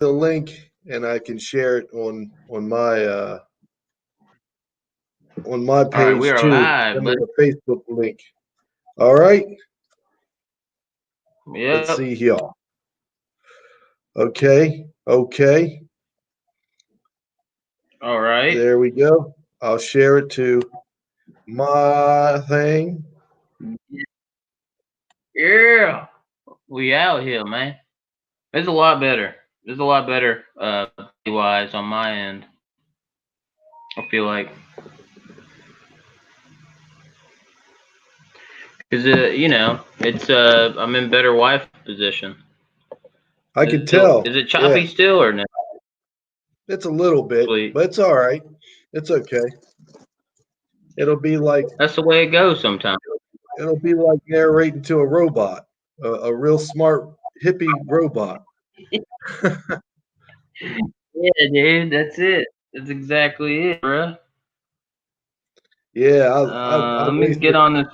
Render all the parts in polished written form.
the link and I can share it on my All right, we page are too. live, Send me but the Facebook link. All right. Let's yep. see here. Okay. Okay. All right. There we go. I'll share it to my thing. Yeah, we out here, man. It's a lot better. It's a lot better, wise on my end. I feel like, cause it's I'm in better wife position. I Is can it still, is tell. it Yeah. choppy still or no? It's a little bit, Sweet. but it's all right. It's okay. It'll be like That's the way it goes sometimes. narrating to a robot, a real smart hippie robot. Yeah, dude, that's it. That's exactly it, bro. Yeah, I Let me get wasted. on this.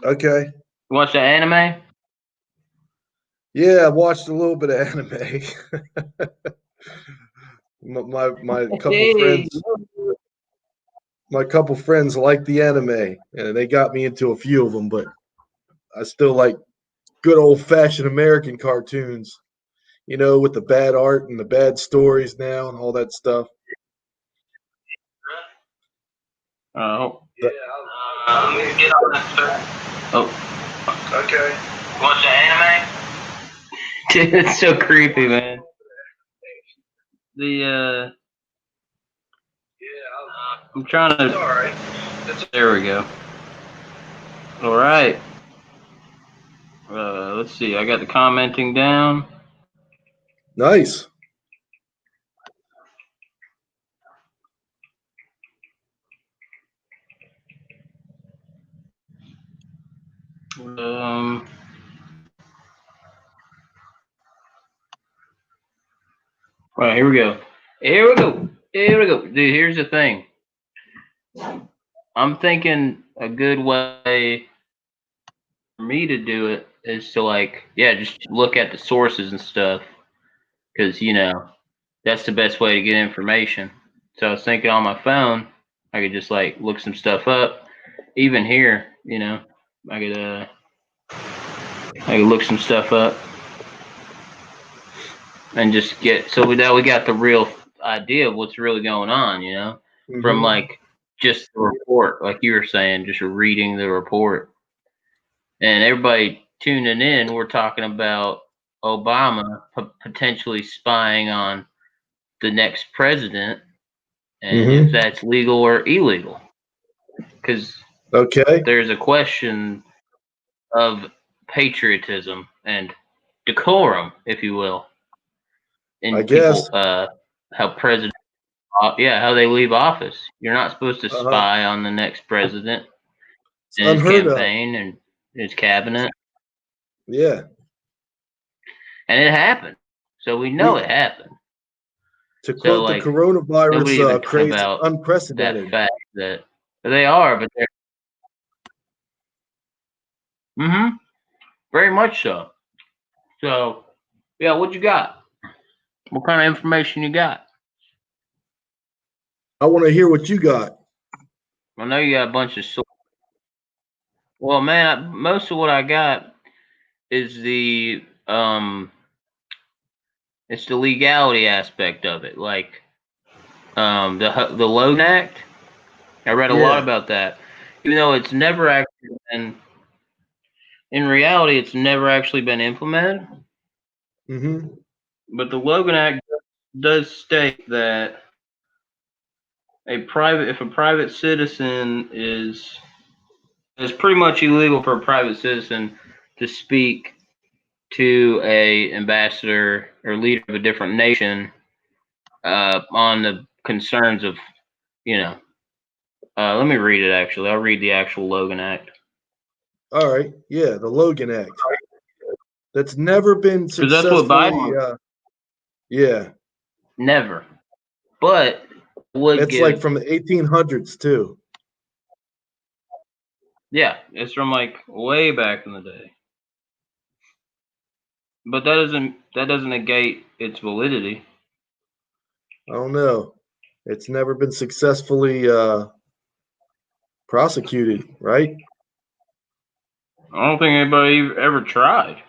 Okay. Watch the anime. Yeah, I watched a little bit of anime. My couple Hey, friends like the anime, and they got me into a few of them. But I still like good old fashioned American cartoons. With the bad art and the bad stories now and all that stuff. oh, But, let me get on this. Oh, okay. watch the anime. Dude, it's so creepy, man. The I'm trying to. All right. There we go. All right. Let's see. I got the commenting down. Nice. Um. All right, here we go. Here we go. Here we go. Dude, here's the thing. I'm thinking a good way for me to do it is to just look at the sources and stuff, because that's the best way to get information. So I was thinking on my phone, I could just look some stuff up. Even here, I could uh, I could look some stuff up and just get so that we got the real idea of what's really going on. From Hmm. just the report, like you were saying, just reading the report. And everybody tuning in, we're talking about Obama potentially spying on the next president, and if Hmm. that's legal or illegal. Because Okay. there's a question of patriotism and decorum, if you will, I in guess. people, how president, how they leave office. You're not supposed to Uh-huh. spy on the next president It's and his unheard of. campaign and his cabinet, Yeah. and it happened. So we know We it happened. To So quote the coronavirus nobody even talking craze, about that unprecedented. fact that they are, but they're very much so. So yeah, what you got? What kind of information you got? I want to hear what you got. I know you got a bunch of. Well, man, most of what I got is it's the legality aspect of it, like the Loan Act. I read a lot Yeah. about that, even though it's never actually been. In reality, it's never actually been implemented. Hmm. But the Logan Act does state that if a private citizen it's pretty much illegal for a private citizen to speak to a ambassador or leader of a different nation on the concerns of you know. Let me read it. Actually, I'll read the actual Logan Act All right. Yeah, the Logan Act. That's never been because that's what Biden successfully. was. Yeah. Never, but would It's like give. from the 1800s too. Yeah, it's from way back in the day. But that doesn't negate its validity. I don't know. It's never been successfully prosecuted, right? I don't think anybody ever tried.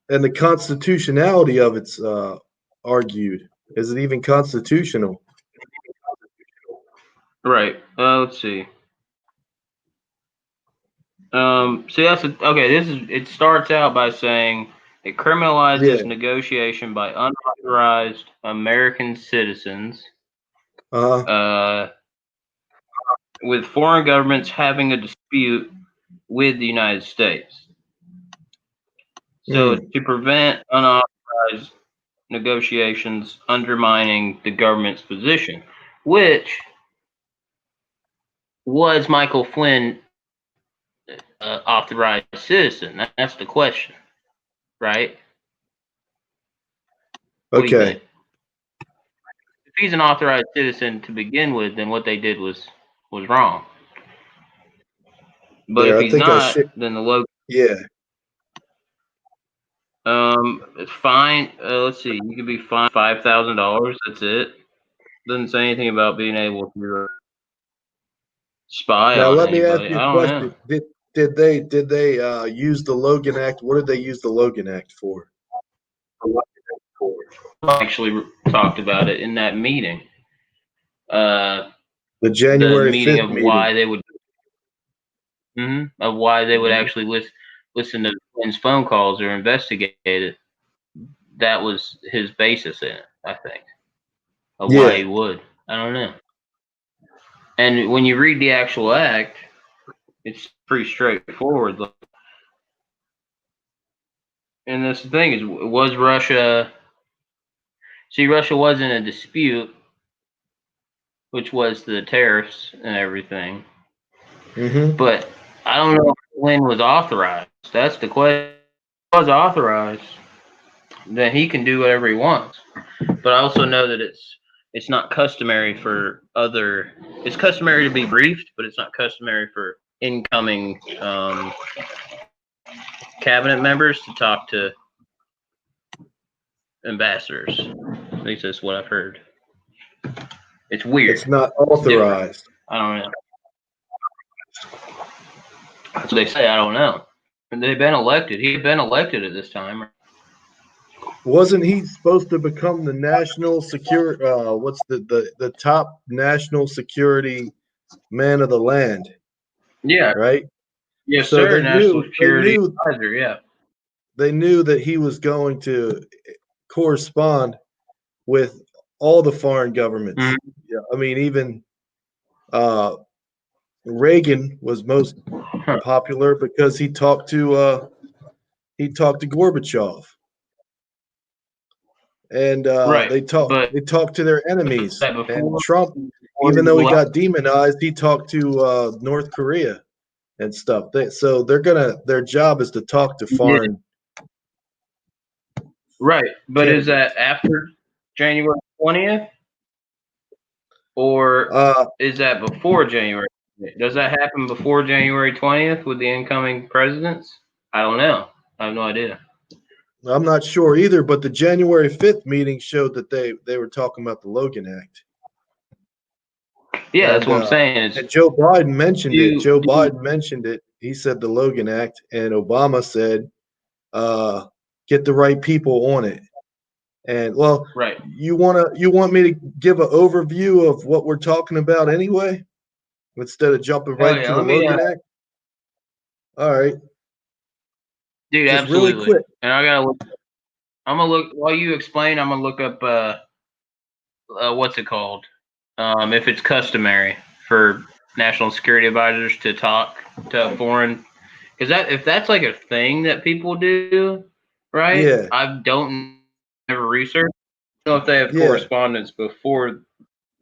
And the constitutionality of it's argued. Is it even constitutional? Right. Let's see. See, okay. It starts out by saying it Yeah. criminalizes negotiation by unauthorized American citizens Uh-huh. uh, with foreign governments having a dispute with the United States. So it's Mm. to prevent unauthorized negotiations undermining the government's position, which was Michael Flynn authorized citizen? That's the question, right? What do you think? Okay. If he's an authorized citizen to begin with, then what they did was wrong. But if There, I he's think I not, should. then the local Yeah. it's fine. Let's see, you could be fined $5,000. That's it. Doesn't say anything about being able to spy Now on let me ask anybody. you I a don't know. question. Did they use the Logan Act? What did they use the Logan Act for? Actually talked about it in that meeting. Uh, The the January meeting 5th of meeting. why they would of why they would Mhm. actually listen to Flynn's phone calls or investigate it. That was his basis in it, I think, of why Yeah. he would. I don't know. And when you read the actual act, it's pretty straightforward. And that's the thing is, was Russia? See, Russia was in a dispute, which was the tariffs and everything. Mm-hmm. But I don't know if Flynn was authorized. That's the question. If he was authorized, then he can do whatever he wants. But I also know that it's not customary for other. It's customary to be briefed, but it's not customary for incoming cabinet members to talk to ambassadors. At least that's what I've heard. It's weird. It's not It's different. authorized. I don't know. That's what they say. I don't know. And they've been elected. He'd been elected at this time. Wasn't he supposed to become the national security? What's the top national security man of the land? Yeah. Right. Yes, So sir. they National knew they Security knew Advisor. Yeah. they knew that he was going to correspond with all the foreign governments. Mhm. Yeah, I mean, even uh, Reagan was most Huh. popular because he talked to Gorbachev, and Right. they talked But they talked to their was enemies. that And before? Trump, Before he even was though he elected? got demonized, he talked to North Korea and stuff. So their job is to talk to Yeah. foreign Right. But is candidates. that after January 20th, or Uh, is that before January 20th? Does that happen before January 20th with the incoming presidents? I don't know. I have no idea. I'm not sure either, but the January 5th meeting showed that they were talking about the Logan Act. Yeah, that's And what I'm saying. It's Joe Biden mentioned it. do Joe do Biden mentioned it. He said the Logan Act, and Obama said, uh, "Get the right people on it." And well, right. you want me to give an overview of what we're talking about anyway, instead of jumping Oh right yeah, into the let me Logan Act? All right, dude, just really absolutely. quick. And I gotta look. I'm gonna look while you explain. I'm gonna look up what's it called? If it's customary for national security advisors to talk to foreign, because that if that's like a thing that people do, right? Yeah, I don't ever research. I don't know if they have yeah, correspondence before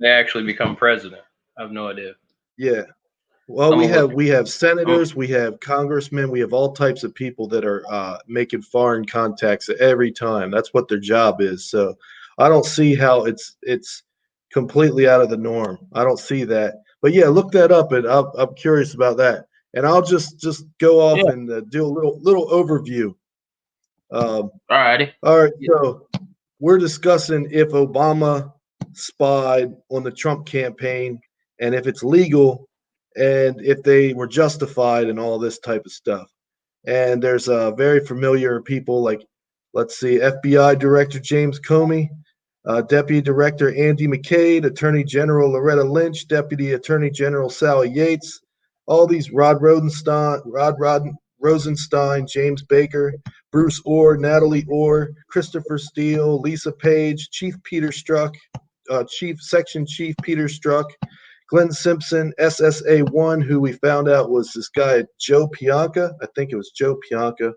they actually become president. I have no idea. yeah. Well, I'm we gonna look. have we have Um, senators, we have congressmen, we have all types of people that are making foreign contacts every time. That's what their job is. So I don't see how it's completely out of the norm. I don't see that. But yeah, look that up, and I'm curious about that. And I'll just go off yeah, and do a little overview Alrighty. All right, so we're discussing if Obama spied on the Trump campaign and if it's legal and if they were justified and all this type of stuff. And there's very familiar people like, let's see, FBI Director James Comey, Deputy Director Andy McCabe, Attorney General Loretta Lynch, Deputy Attorney General Sally Yates, all these Rosenstein, James Baker, Bruce Orr, Natalie Orr, Christopher Steele, Lisa Page, Chief Section Chief Peter Strzok, Glenn Simpson, SSA1, who we found out was this guy, Joe Pianca. I think it was Joe Pianca.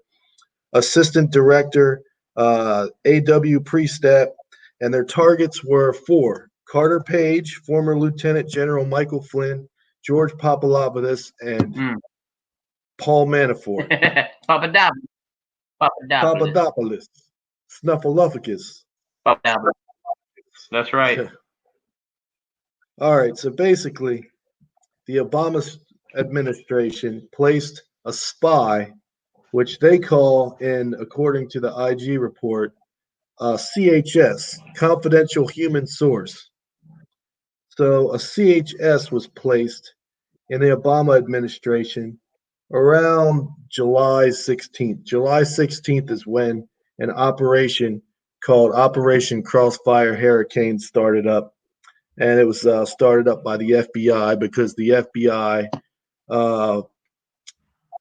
Assistant Director, A.W. Priestap, and their targets were four: Carter Page, former Lieutenant General Michael Flynn, George Papadopoulos, and Paul Manafort. Papadopoulos. Snuffleupagus. Papadopoulos. That's right. All right, so basically, the Obama administration placed a spy, which they call, according to the IG report, CHS, confidential human source. So a CHS was placed in the Obama administration around July 16th. July 16th is when an operation called Operation Crossfire Hurricane started up. And it was started up by the FBI because the FBI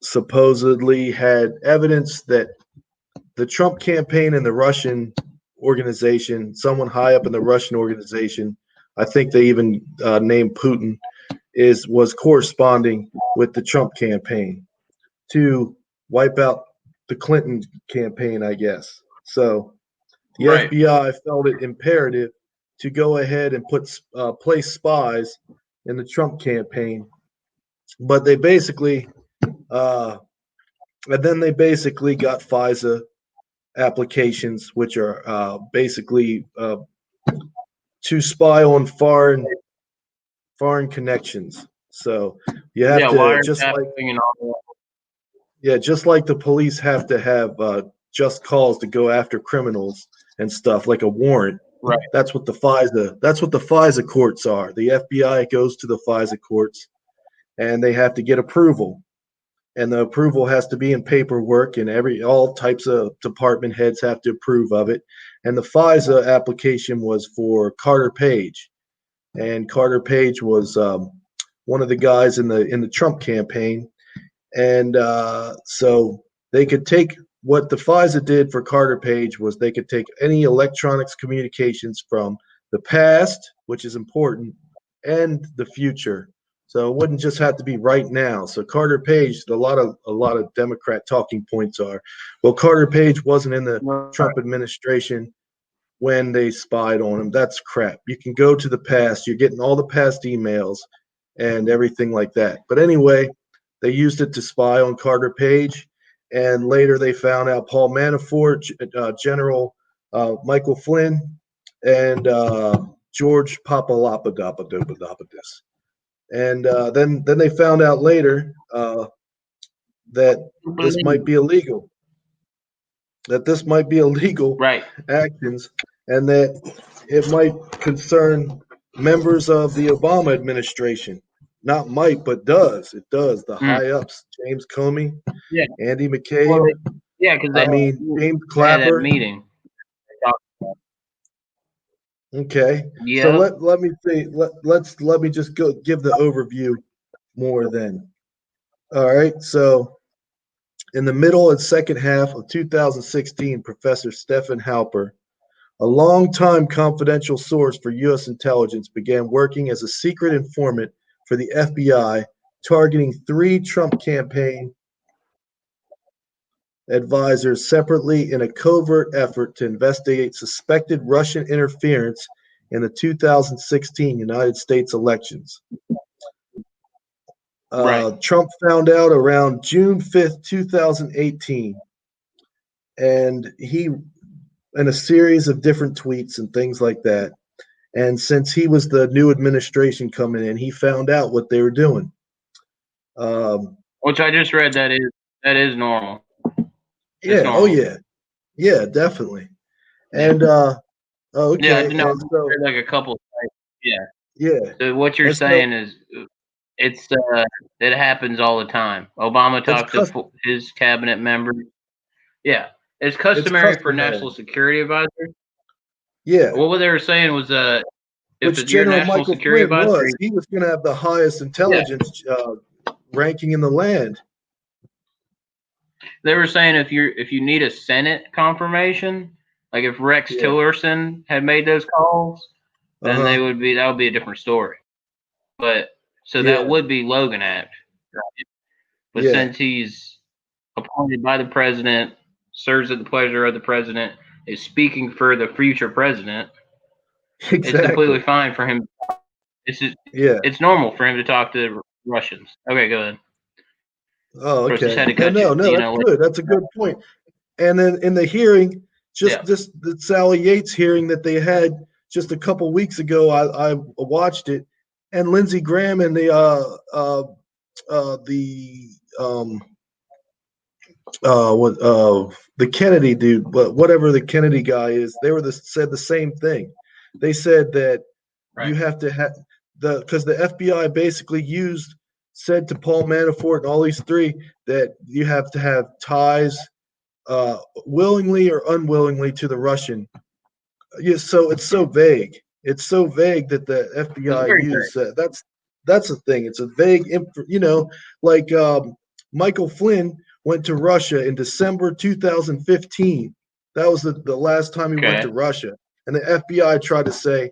supposedly had evidence that the Trump campaign and the Russian organization, someone high up in the Russian organization, I think they even named Putin, was corresponding with the Trump campaign to wipe out the Clinton campaign, I guess. So the FBI felt it imperative to go ahead and place spies in the Trump campaign, but they basically, and then they basically got FISA applications, which are basically to spy on foreign connections. So you have to just like the police have to have just cause to go after criminals and stuff, like a warrant. Right. That's what the FISA courts are. The FBI goes to the FISA courts, and they have to get approval. And the approval has to be in paperwork, and all types of department heads have to approve of it. And the FISA application was for Carter Page, and Carter Page was one of the guys in the Trump campaign. And so they could take what the FISA did for Carter Page was they could take any electronics communications from the past, which is important, and the future. So it wouldn't just have to be right now. So Carter Page, a lot of Democrat talking points are, well, Carter Page wasn't in the Trump administration when they spied on him. That's crap. You can go to the past. You're getting all the past emails and everything like that. But anyway, they used it to spy on Carter Page, and later they found out Paul Manafort, General Michael Flynn, and George Papadopoulos. And then they found out later that this might be illegal. Right. Actions, and that it might concern members of the Obama administration. Not might, but does. It does. The high ups, James Comey, Andy McCabe. Well, because James Clapper. That meeting. Okay. Yep. So let me see. Let me just go give the overview more then. All right. So in the middle and second half of 2016, Professor Stephen Halper, a longtime confidential source for U.S. intelligence, began working as a secret informant for the FBI, targeting 3 Trump campaign advisors separately in a covert effort to investigate suspected Russian interference in the 2016 United States elections. Trump found out around June 5th, 2018, and he, in a series of different tweets and things like that, and since he was the new administration coming in, he found out what they were doing. Which I just read, that is normal. Yeah. Oh yeah. Yeah, definitely. Yeah, And yeah. I do okay, know. and so Like a couple of things. Yeah. yeah, So what you're and so saying is it's it happens all the time. Obama it's talked to his cabinet members. Yeah, it's it's customary for national customary. security advisors. Yeah, What they were saying was if which it's your General national Michael security Flynn advisor, was. He was going to have the highest yeah, intelligence ranking in the land. they were saying if you need a Senate confirmation, like if Rex Yeah. Tillerson had made those calls, Uh then huh. that would be a different story. But so that Yeah. would be Logan Act. Right? But Yeah. since he's appointed by the president, serves at the pleasure of the president, is speaking for the future president, it's completely Exactly. fine for him. It's just, Yeah. it's normal for him to talk to the Russians. Okay, go ahead. Oh, Of course, just okay. had to No, cut you. no, no. That's good. That's a good point. And then in the hearing, Yeah, just the Sally Yates hearing that they had just a couple weeks ago, I watched it, and Lindsey Graham and the what the Kennedy dude, but whatever the Kennedy guy is, they were said the same thing. They said that right. you have to have because the FBI basically said to Paul Manafort and all these three that you have to have ties willingly or unwillingly to the Russian. Yeah, so it's so vague. It's so vague that the It's FBI very great. used. That's the thing. It's a vague, like Michael Flynn went to Russia in December 2015. That was the last time he went to Okay. Russia, and the FBI tried to say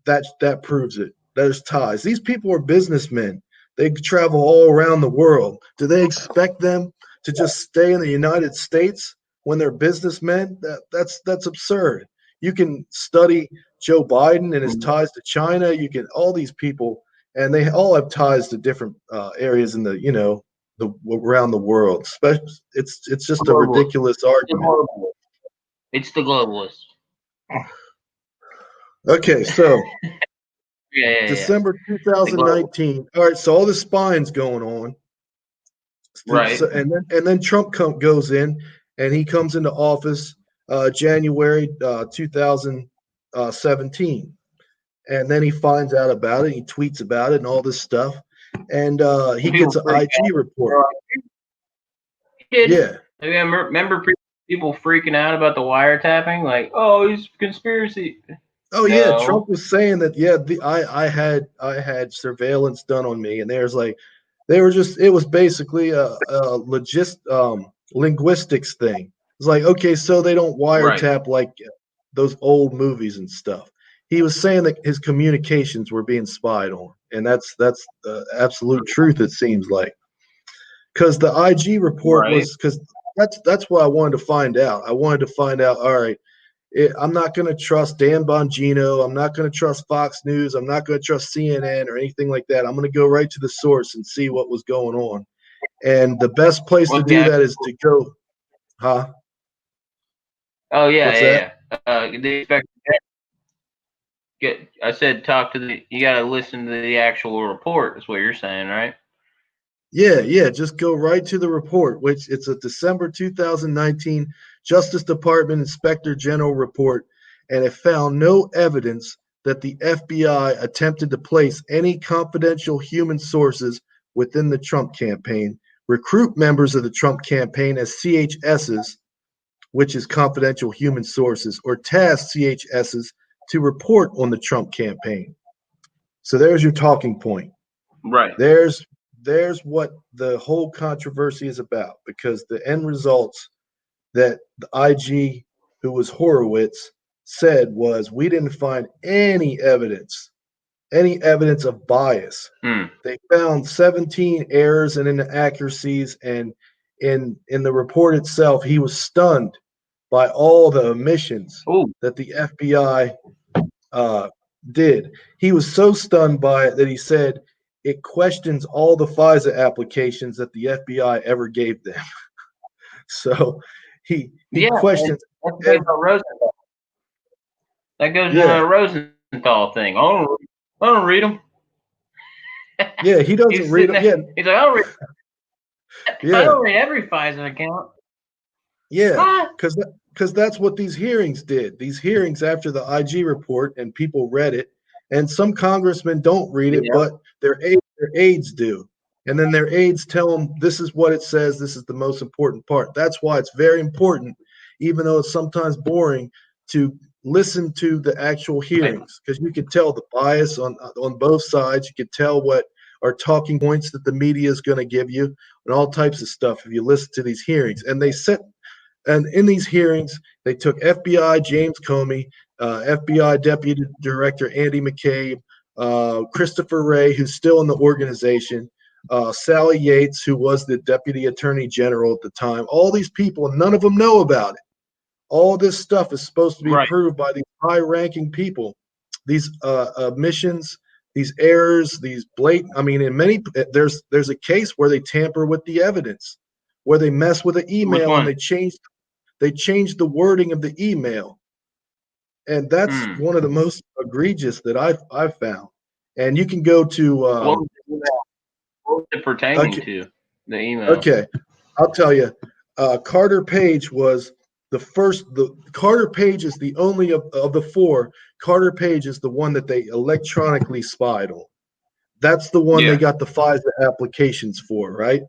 that proves it. There's ties. These people are businessmen. They travel all around the world. Do they expect them to just stay in the United States when they're businessmen? That's absurd. You can study Joe Biden and his Mhm. ties to China. You can all these people, and they all have ties to different areas in the around the world. It's just a Global. ridiculous The argument. globalist. It's the globalist. Okay, so Yeah, yeah, yeah. December The global. 2019. All right, so all the spying's going on, Right. and then Trump goes in, and he comes into office January 2017. And then he finds out about it. He tweets about it and all this stuff. And he And people gets an freak IG out. They're report. like, he did. Yeah. I mean, remember people freaking out about the wiretapping? Like, oh, he's conspiracy. Oh yeah. Trump No. was saying that. Yeah. I had surveillance done on me, and there's like they were just. It was basically a linguistics thing. It's like okay, so they don't Right. wiretap like those old movies and stuff. He was saying that his communications were being spied on, and that's the absolute truth. It seems like. Because the IG report Right. was because that's what I wanted to find out. I wanted to find out. All right, I'm not going to trust Dan Bongino. I'm not going to trust Fox News. I'm not going to trust CNN or anything like that. I'm going to go right to the source and see what was going on. And the best place to Well, do yeah. that is to go, huh? Oh, yeah, What's that? yeah, yeah. They expect get. I said talk to the. You got to listen to the actual report. Is what you're saying, right? Yeah, yeah. Just go right to the report, which it's a December 2019 Justice Department Inspector General report, and it found no evidence that the FBI attempted to place any confidential human sources within the Trump campaign, recruit members of the Trump campaign as CHSs, which is confidential human sources, or task CHSs to report on the Trump campaign. So there's your talking point. Right. There's there's what the whole controversy is about because the end results that the IG, who was Horowitz, said was we didn't find any evidence of bias. Hmm. They found 17 errors and inaccuracies, and in the report itself, he was stunned by all the omissions Oh, that the FBI uh, did. He was so stunned by it that he said it questions all the FISA applications that the FBI ever gave them. So he yeah. And questions. that's the thing ev- about Rosenthal. That goes into yeah, the Rosenthal thing. I don't read them. yeah. He doesn't He's read sitting them. there. Yeah, He's like, I yeah, don't read every FISA account. yeah. Huh? Because because that's what these hearings did. These hearings after the IG report, and people read it, and some congressmen don't read it, Yeah. but their aides do. And then their aides tell them this is what it says, this is the most important part. That's why it's very important, even though it's sometimes boring, to listen to the actual Right. hearings, because you can tell the bias on both sides. You can tell what are talking points that the media is going to give you, and all types of stuff if you listen to these hearings. And in these hearings, they took FBI James Comey, FBI Deputy Director Andy McCabe, Christopher Wray, who's still in the organization, Sally Yates, who was the Deputy Attorney General at the time. All these people, and none of them know about it. All this stuff is supposed to be Right. approved by these high-ranking people. These omissions, these errors, these blatant. I mean, in many, there's a case where they tamper with the evidence, where they mess with an Which email and one? they changed the wording of the email, and that's Hmm. one of the most egregious that I've found. And you can go to What was the email? What was it pertaining okay, to? The email. okay, I'll tell you. Carter Page was the first. The Carter Page is the only of the four. Carter Page is the one that they electronically spied on. That's the one they Yeah. got the FISA applications for, right?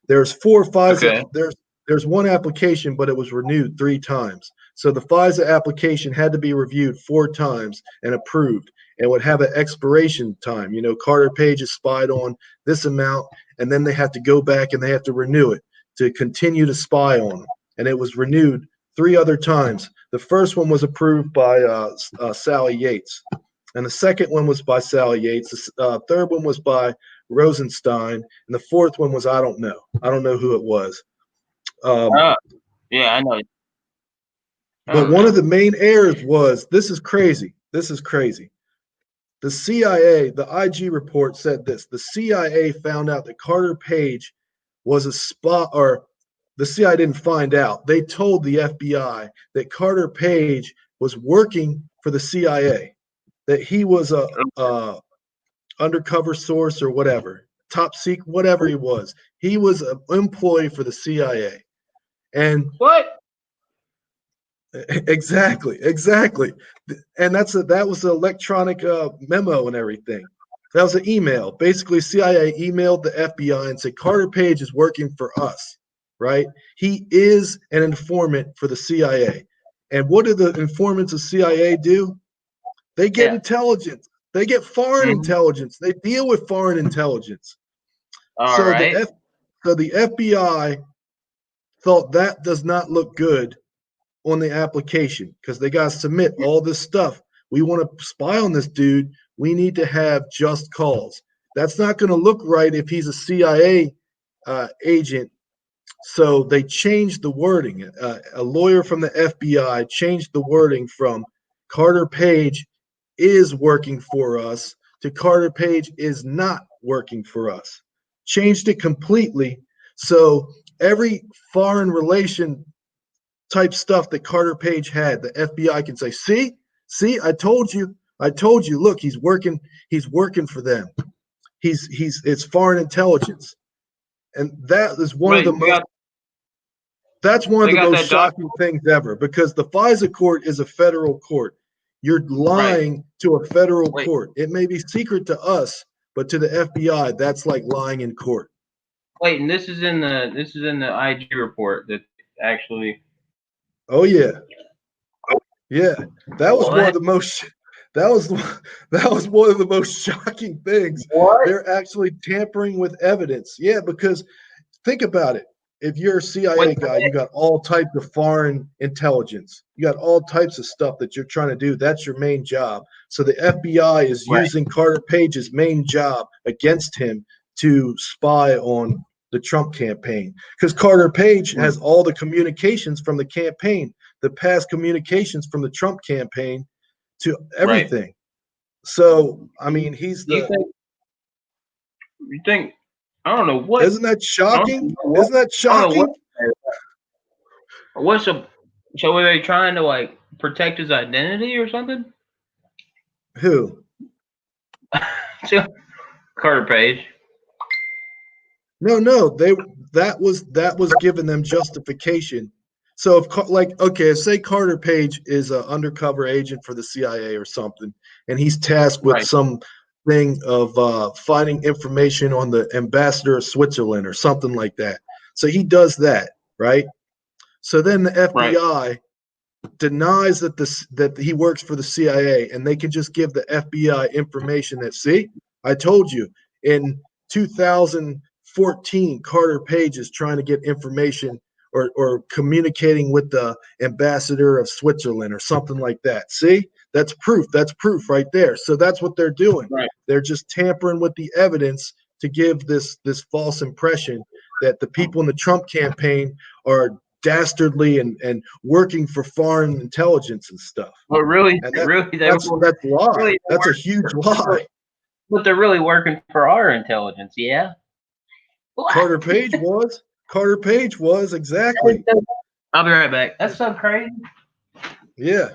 There's four FISA. Okay. There's one application, but it was renewed 3 times. So the FISA application had to be reviewed 4 times and approved, and would have an expiration time. Carter Page is spied on this amount, and then they have to go back and they have to renew it to continue to spy on them. And it was renewed 3 other times. The first one was approved by Sally Yates, and the second one was by Sally Yates. The third one was by Rosenstein, and the fourth one was I don't know. I don't know who it was. Um, Oh, yeah, I know. I but don't one of know. the main errors was this is crazy. This is crazy. The CIA, the IG report said this. The CIA found out that Carter Page was a spot, or the CIA didn't find out. They told the FBI that Carter Page was working for the CIA, that he was a undercover source or whatever, top secret, whatever he was. He was an employee for the CIA. And What? exactly. And that was an electronic memo and everything. That was an email. Basically, CIA emailed the FBI and said Carter Page is working for us, right? He is an informant for the CIA. And what do the informants of CIA do? They get Yeah. intelligence. They get foreign Hmm. intelligence. They deal with foreign intelligence. All So right. the FBI thought that does not look good on the application, because they got to submit all this stuff. We want to spy on this dude. We need to have just cause. That's not going to look right if he's a CIA agent. So they changed the wording. A lawyer from the FBI changed the wording from Carter Page is working for us to Carter Page is not working for us. Changed it completely. So every foreign relation type stuff that Carter Page had, the FBI can say, see, I told you, look, he's working for them. It's foreign intelligence. And that is one of Wait, the most that's one of they the got most that shocking document? things ever, because the FISA court is a federal court. You're Right. lying to a federal Wait, court. It may be secret to us, but to the FBI, that's like lying in court. wait, and this is in the IG report that actually. Oh yeah. Yeah, that was one of What? the most. That was that was one of the most shocking things. What? They're actually tampering with evidence. Yeah, because think about it. If you're a Wait, CIA guy, you got all types of foreign intelligence. You got all types of stuff that you're trying to do. That's your main job. So the FBI is right. using Carter Page's main job against him to spy on the Trump campaign, because Carter Page Hmm. has all the communications from the campaign, the past communications from the Trump campaign to Right. everything. So, I mean, he's Do you the. think? You think? I don't know what. Isn't that I don't shocking? know what. Isn't that I don't know what. shocking? What's a? So were they trying to like protect his identity or something? Who? So, Carter Page. No, no. That was given them justification. So if like okay, say Carter Page is an undercover agent for the CIA or something, and he's tasked with Right. some thing of finding information on the ambassador of Switzerland or something like that. So he does that, right? So then the Right. FBI denies that he works for the CIA, and they can just give the FBI information that see, I told you in 2014, Carter Page is trying to get information or communicating with the ambassador of Switzerland or something like that. See, that's proof. That's proof right there. So that's what they're doing. Right. They're just tampering with the evidence to give this false impression that the people in the Trump campaign are dastardly and working for foreign intelligence and stuff. But really, And really, that's lie. really they That's a work huge lie. but they're really working for our intelligence. Yeah. What? Carter Page was. Carter Page was exactly. I'll be right back. That's so crazy. Yeah.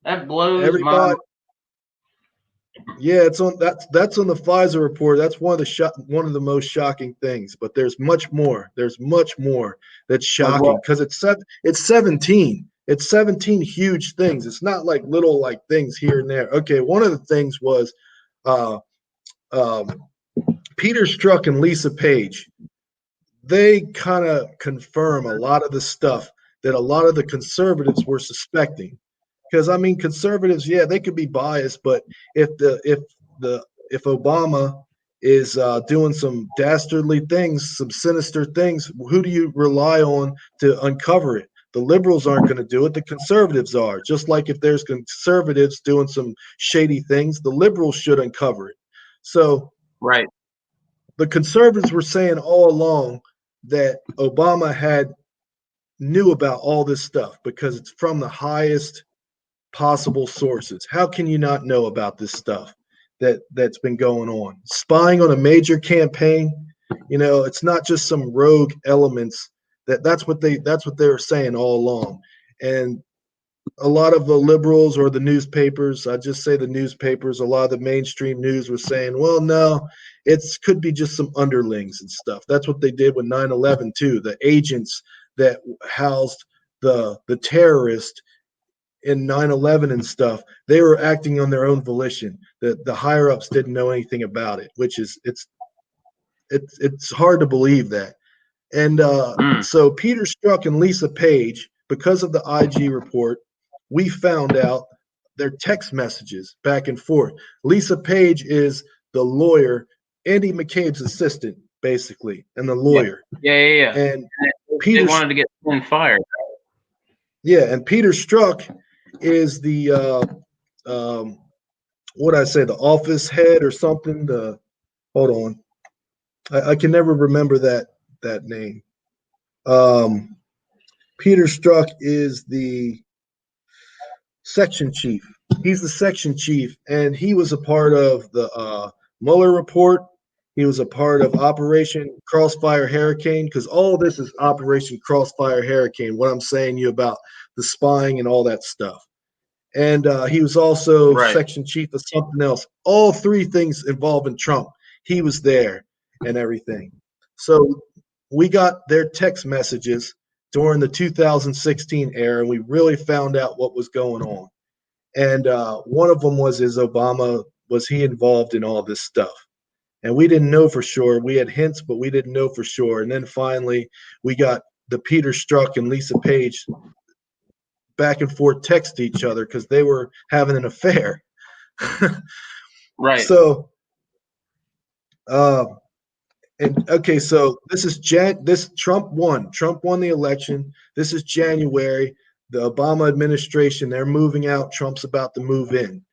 That blows my mind. Everybody. Yeah, it's on that's on the Pfizer report. That's one of the most shocking things. But there's much more. There's much more that's Like shocking what? because it's 17. It's 17 huge things. It's not like little like things here and there. Okay, one of the things was uh, um, Peter Strzok and Lisa Page. They kind of confirm a lot of the stuff that a lot of the conservatives were suspecting. Because I mean, conservatives, yeah, they could be biased, but if Obama is doing some dastardly things, some sinister things, who do you rely on to uncover it? The liberals aren't going to do it. The conservatives are. Just like if there's conservatives doing some shady things, the liberals should uncover it. So Right. the conservatives were saying all along that Obama had knew about all this stuff because it's from the highest possible sources. How can you not know about this stuff that's been going on? Spying on a major campaign, it's not just some rogue elements. That's what they were saying all along. And a lot of the liberals or the newspapers, I just say the newspapers, a lot of the mainstream news was saying, well, no, it could be just some underlings and stuff. That's what they did with 9/11 too. The agents that housed the terrorist in 9/11 and stuff, they were acting on their own volition. The higher ups didn't know anything about it, which is it's hard to believe that. And Mm. so Peter Strzok and Lisa Page, because of the IG report, we found out their text messages back and forth. Lisa Page is the lawyer, Andy McCabe's assistant, basically, and the Yeah. lawyer. Yeah. And They Peter, wanted to get Flynn fired. yeah, and Peter Strzok is the what I say, the office head or something. The hold on, I can never remember that name. Um, Peter Strzok is the section chief. He's the section chief, and he was a part of the Mueller report. He was a part of Operation Crossfire Hurricane because all this is Operation Crossfire Hurricane. What I'm saying to you about the spying and all that stuff. And he was also Right. section chief of something else. All three things involving Trump. He was there and everything. So we got their text messages during the 2016 era, and we really found out what was going on. And one of them was he involved in all this stuff? And we didn't know for sure. We had hints, but we didn't know for sure. And then finally, we got the Peter Strzok and Lisa Page back and forth text each other because they were having an affair. Right. So, uh, and okay, so this Trump won. Trump won the election. This is January. The Obama administration, they're moving out. Trump's about to move in.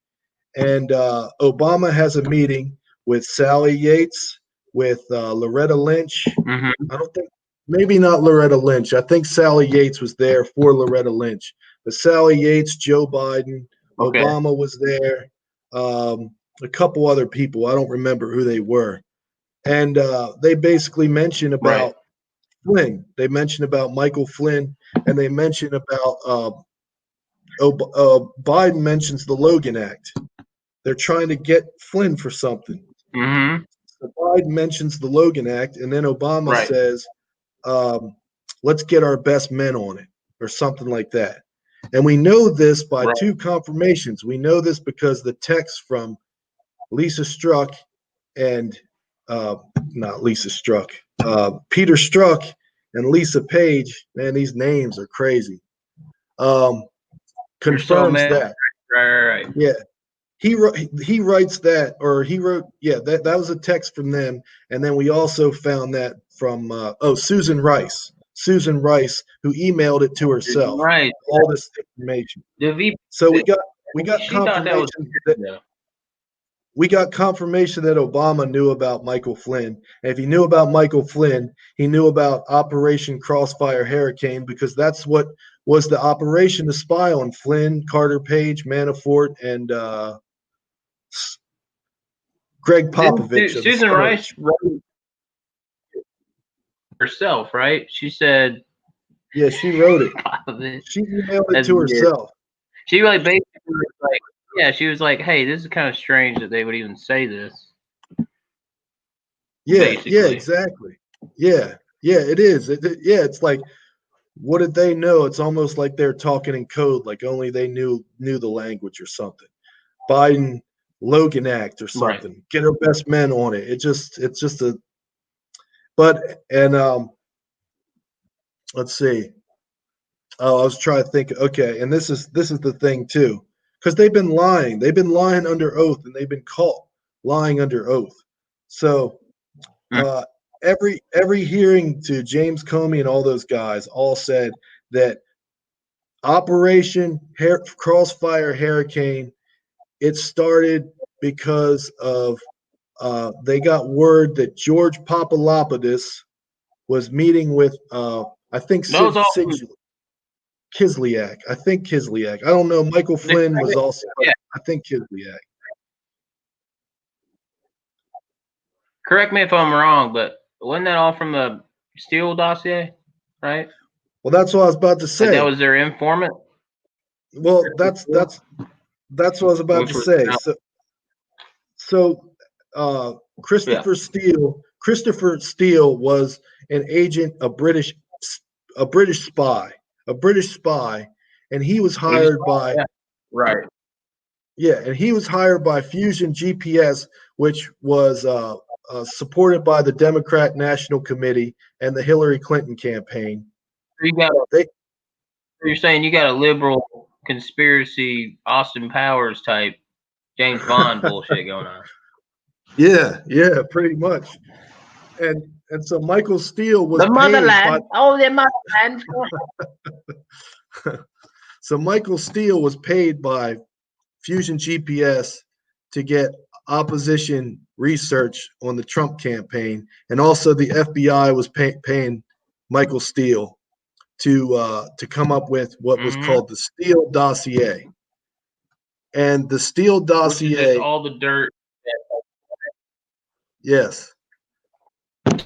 And Obama has a meeting with Sally Yates, with Loretta Lynch. Mm-hmm. I don't think, maybe not Loretta Lynch. I think Sally Yates was there for Loretta Lynch. But Sally Yates, Joe Biden, Okay. Obama was there, a couple other people. I don't remember who they were. And they basically mention Right. about Flynn. They mention about Michael Flynn, and they mention about Biden mentions the Logan Act. They're trying to get Flynn for something. Mm-hmm. So Biden mentions the Logan Act, and then Obama Right. says, let's get our best men on it, or something like that. And we know this by Right. two confirmations. We know this because the text from Lisa Struck and not Lisa Struck, Peter Struck and Lisa Page. Man, these names are crazy. Um, They're so confirms many. that. Right. Yeah, he writes that, or he wrote. Yeah, that was a text from them, and then we also found that from Susan Rice. Susan Rice, who emailed it to herself. Right. All this information. The V. So we got She thought that was. confirmation that Obama knew about Michael Flynn. And if he knew about Michael Flynn, he knew about Operation Crossfire Hurricane, because that's what was the operation to spy on Flynn, Carter Page, Manafort, and Greg Popovich of the Susan Rice Scourge. wrote herself, right? She said, Yeah, she wrote it. Popovich. She emailed it That's to weird. herself. She like basically was like, yeah, she was like, hey, this is kind of strange that they would even say this. Yeah, Basically. yeah, exactly. Yeah, it is. Yeah, it's like, what did they know? It's almost like they're talking in code, like only they knew the language or something. Biden Logan Act or Right. something. Get our best men on it. It's just a. But and let's see. Oh, I was trying to think. Okay, and this is the thing too, because they've been lying. They've been lying under oath, and they've been caught lying under oath. So Mm. uh, every hearing to James Comey and all those guys all said that Operation Crossfire Hurricane, it started because of they got word that George Papadopoulos was meeting with I think That was all. Kislyak. I think Kislyak. I don't know. Michael Flynn was also. Yeah. I think Kislyak. Correct me if I'm wrong, but wasn't that all from the Steele dossier, right? Well, that's what I was about to Like that say. was their informant. Well, that's what I was about to say. So Yeah. Christopher Steele was an agent, a British spy, and he was hired by Right. and he was hired by Fusion GPS, which was supported by the Democrat National Committee and the Hillary Clinton campaign. You're saying you got a liberal conspiracy Austin Powers type James Bond bullshit going on. Yeah, pretty much. And so Michael Steele was The paid motherland. The motherland. So Michael Steele was paid by Fusion GPS to get opposition research on the Trump campaign, and also the FBI was paying Michael Steele to come up with what was called the Steele dossier. And the Steele dossier, which is just all the dirt. Yes. I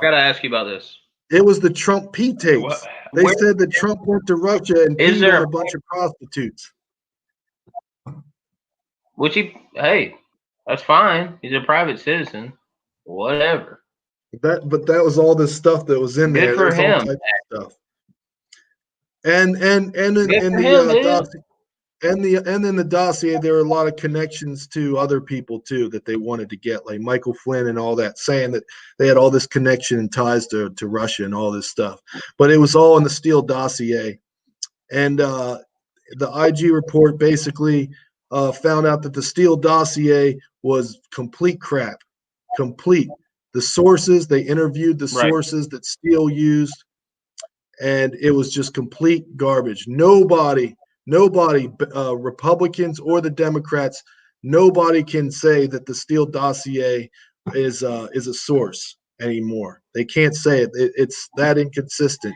gotta ask you about this. It was the Trump P tapes. They said that Trump went to Russia and peed on a bunch of prostitutes. Which hey, that's fine. He's a private citizen. Whatever. But that was all this stuff that was in there. Good for There's all him. types of stuff. And in the dossier, there were a lot of connections to other people too that they wanted to get, like Michael Flynn and all that, saying that they had all this connection and ties to Russia and all this stuff. But it was all in the Steele dossier, and the IG report basically found out that the Steele dossier was complete crap. Complete. The sources, they interviewed the sources that Steele used, and it was just complete garbage. Nobody, Republicans or the Democrats, nobody can say that the Steele dossier is a source anymore. They can't say it. It's that inconsistent.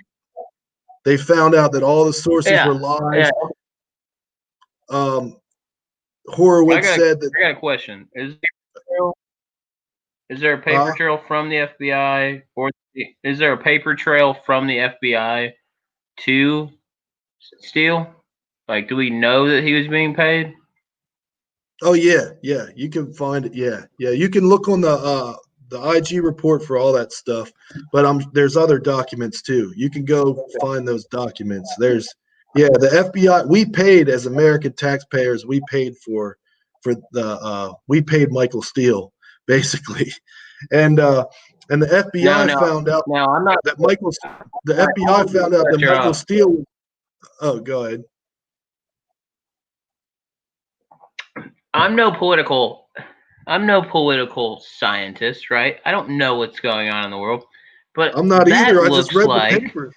They found out that all the sources were lies. Horowitz said that. I got a question. Is there a paper trail from the FBI, or is there a paper trail from the FBI to Steele? Like, do we know that he was being paid? Oh yeah, you can find it. Yeah, you can look on the IG report for all that stuff, but there's other documents too. You can go find those documents. The FBI. We paid as American taxpayers. We paid we paid Michael Steele basically, and the No, FBI no, found out no. I'm not. that the FBI found out that Michael Steele. Oh, go ahead. I'm no political scientist, right? I don't know what's going on in the world, but I'm not either. I just read the paper.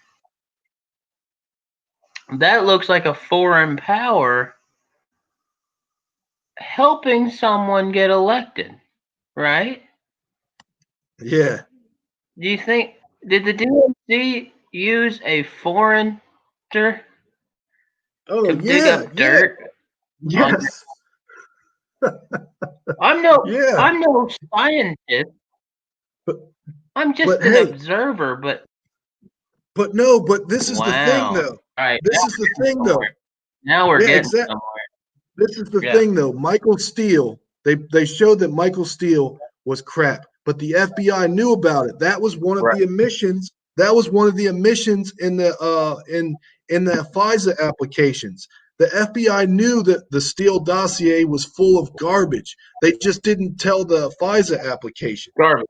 That looks like a foreign power helping someone get elected, right? Yeah. Do you think did the DNC use a foreign to dig up dirt? Yes. I'm no scientist. I'm just an observer, but this is the thing though. All right, this is the thing though. Now we're getting somewhere. This is the thing though. Michael Steele, they showed that Michael Steele was crap, but the FBI knew about it. That was one of the omissions. That was one of the omissions in the FISA applications. The FBI knew that the Steele dossier was full of garbage. They just didn't tell the FISA application. Garbage.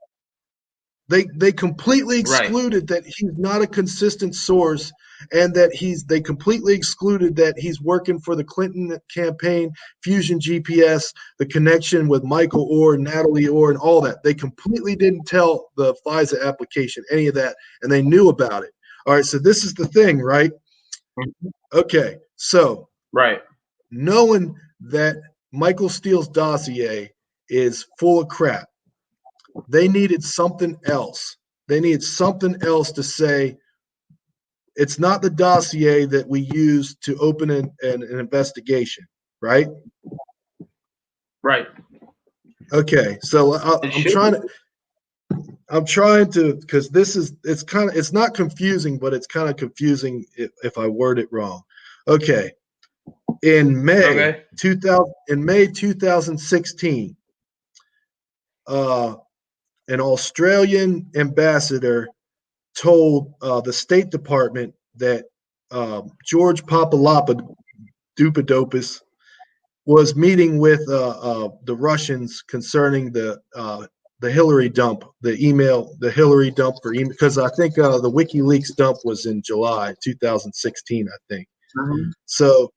They completely excluded that he's not a consistent source, and that they completely excluded that he's working for the Clinton campaign, Fusion GPS, the connection with Michael Orr, Natalie Orr, and all that. They completely didn't tell the FISA application any of that, and they knew about it. All right, so this is the thing, right? Okay, so knowing that Michael Steele's dossier is full of crap, they needed something else. They needed something else to say, it's not the dossier that we use to open an investigation, right? Right. Okay, so I'm trying to, because it's not confusing, but it's kind of confusing if I word it wrong. Okay, in May 2016, an Australian ambassador told the State Department that George Papadopoulos was meeting with the Russians concerning the Hillary dump, the Hillary dump for email, because I think the WikiLeaks dump was in July 2016, I think. Mm-hmm. So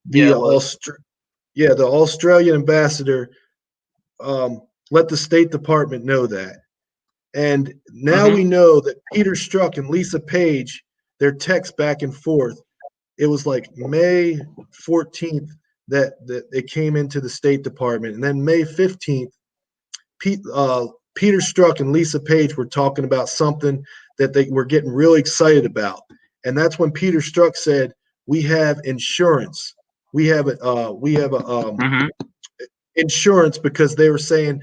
the Australian ambassador let the State Department know that. And now we know that Peter Strzok and Lisa Page, their text back and forth, it was like May 14th that it came into the State Department. And then May 15th, Peter Strzok and Lisa Page were talking about something that they were getting really excited about. And that's when Peter Strzok said, we have insurance. We have insurance, because they were saying,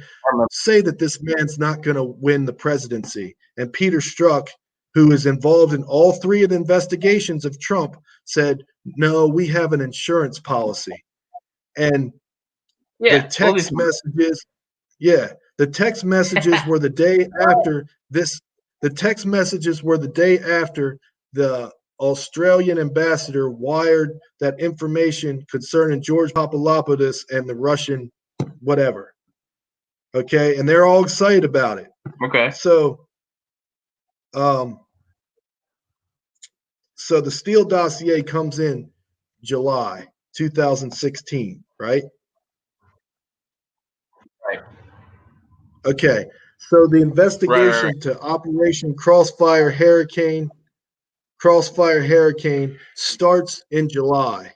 say that this man's not going to win the presidency. And Peter Strzok, who is involved in all three of the investigations of Trump, said, no, we have an insurance policy. And the text messages, the text messages were the day after this. The text messages were the day after the Australian ambassador wired that information concerning George Papadopoulos and the Russian whatever. Okay, and they're all excited about it. Okay. So the Steele dossier comes in July 2016, right? Right. Okay, so the investigation to Operation Crossfire Hurricane starts in July.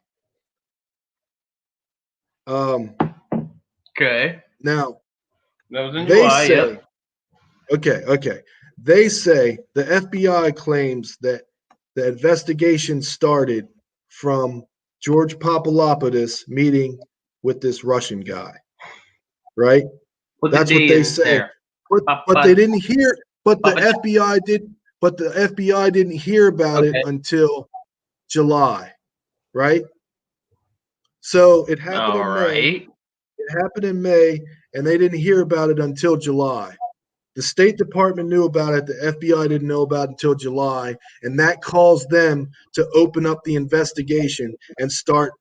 Okay. Now, that was in July. Okay. They say the FBI claims that the investigation started from George Papadopoulos meeting with this Russian guy, right? That's what they say. But they didn't hear. But the FBI did. But the FBI didn't hear about it until July, right? So it happened in May. It happened in May, and they didn't hear about it until July. The State Department knew about it. The FBI didn't know about it until July, and that caused them to open up the investigation and start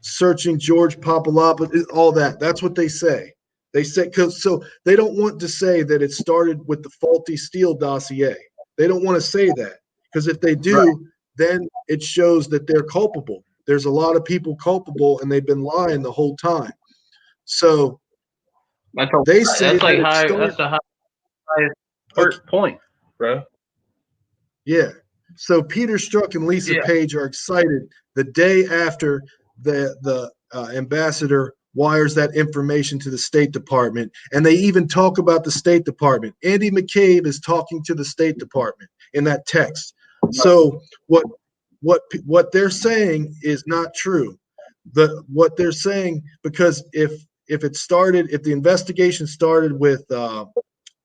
searching George Papadopoulos, all that. That's what they say. They said because so they don't want to say that it started with the faulty Steele dossier. They don't want to say that because if they Right. do, then it shows that they're culpable. There's a lot of people culpable, and they've been lying the whole time. So That's they say that's that like it high. started. That's the highest Okay, point, bro. yeah. So Peter Strzok and Lisa Yeah. Page are excited the day after the ambassador wires that information to the State Department, and they even talk about the State Department. Andy McCabe is talking to the State Department in that text. So what they're saying is not true. What they're saying, because if the investigation started with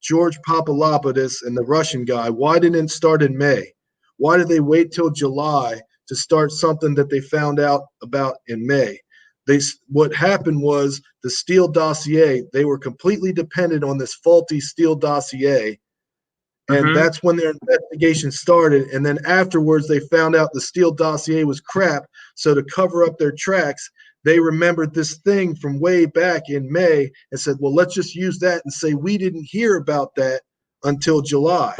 George Papadopoulos and the Russian guy, why didn't it start in May? Why did they wait till July to start something that they found out about in May? What happened was the Steele dossier, they were completely dependent on this faulty Steele dossier, and Mm-hmm. that's when their investigation started. And then afterwards, they found out the Steele dossier was crap. So to cover up their tracks, they remembered this thing from way back in May and said, well, let's just use that and say we didn't hear about that until July.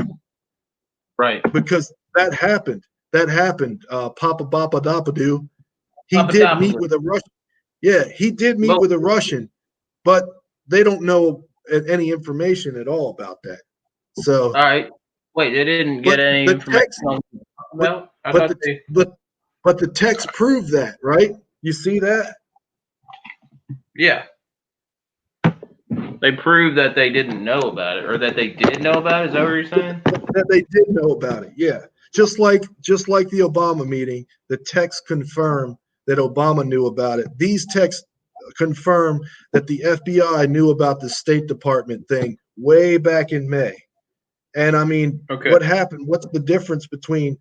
Right. Because that happened. That happened. Papa Papadopoulos, he did meet Papadopoulos. with a Russian. Yeah, he did meet Well, with a Russian, but they don't know any information at all about that. So, all right. Wait, they didn't get but any the information text on what to talk But about. I but thought the they. but the text proved that, right? You see that? Yeah, they proved that they didn't know about it, or that they did know about it. Is that what you're saying? That they did know about it. Yeah. Just like the Obama meeting, the text confirmed that Obama knew about it. These texts confirm that the FBI knew about the State Department thing way back in May. And I mean, Okay. what happened? What's the difference between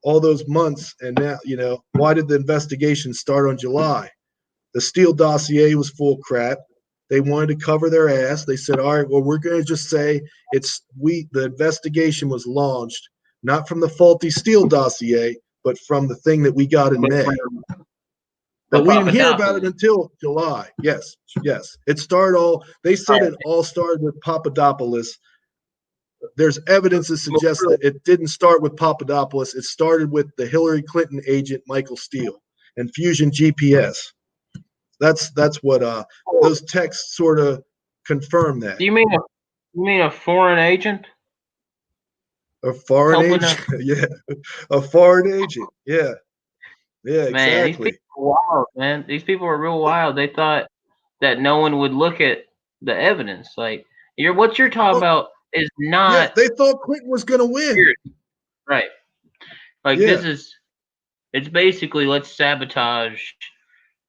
all those months and now, why did the investigation start on July? The Steele dossier was full of crap. They wanted to cover their ass. They said, all right, well, we're going to just say the investigation was launched, not from the faulty Steele dossier, but from the thing that we got in But May. the But we didn't hear about it Papadopoulos. until July. Yes. They said it all started with Papadopoulos. There's evidence to suggest that it didn't start with Papadopoulos. It started with the Hillary Clinton agent, Michael Steele, and Fusion GPS. That's what those texts sort of confirm that. Do you mean a foreign agent A foreign helping us? agent, yeah, a foreign agent, yeah, yeah, Man, these people exactly. are wild, man. These people are real wild. They thought that no one would look at the evidence. Like what you're talking Well, about is yeah, not they thought Clinton was going to win. weird, right? Like Yeah, it's basically let's sabotage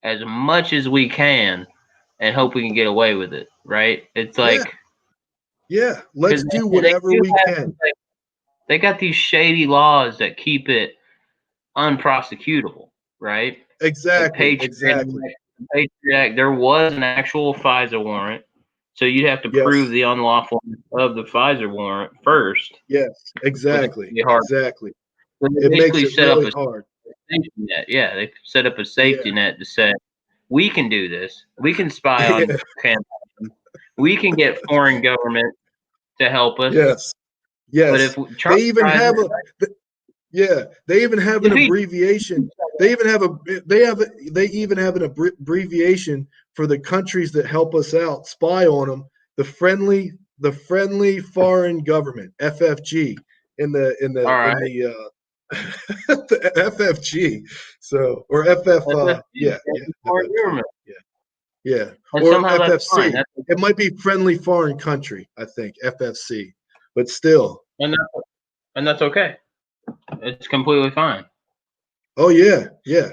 as much as we can and hope we can get away with it, right? It's yeah, like yeah. Let's because do they whatever do we have can. like, they got these shady laws that keep it unprosecutable, right? Like Exactly, exactly. Patriot Act, there was an actual FISA warrant, so you'd have to prove Yes, the unlawfulness of the FISA warrant first, yes, which is exactly, pretty hard. exactly. So they It makes basically it set up really a hard. safety net. Yeah, they set up a Yeah, safety net to say we can do this. We can spy yeah, on campaigns. We can get foreign government to help us. yes, But if yes. They Trump even tries have it, a Yeah, they even have an if he abbreviation. They even have an abbreviation for the countries that help us out, spy on them. The friendly foreign government, FFG, in the in all the right, in the the FFG. So or FF, FFG, yeah, foreign FFG, government, yeah, yeah, and or somehow that's fine. FFC. It might be friendly foreign country, I think, FFC, but still. And that's okay. It's completely fine Oh yeah, yeah.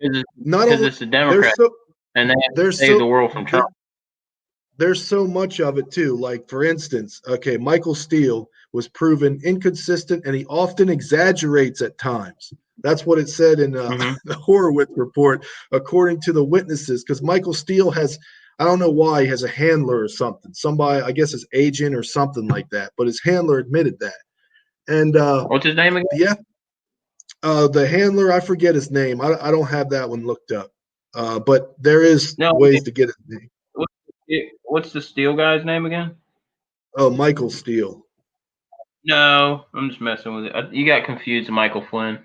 Not because only it's the Democrats there's so and they have to there's save so the world from there, Trump. there's so much of it too. Like for instance, okay, Michael Steele was proven inconsistent and he often exaggerates at times. That's what it said in Hmm. the Horowitz report, according to the witnesses. Because Michael Steele has, I don't know why, he has a handler or something. Somebody, I guess his agent or something like that. But his handler admitted that. And What's his name again? the handler, I forget his name. I don't have that one looked up. But there is No, ways to get his name. what's the Steel guy's name again? Oh, Michael Steele. No, I'm just messing with it. You got confused, with Michael Flynn.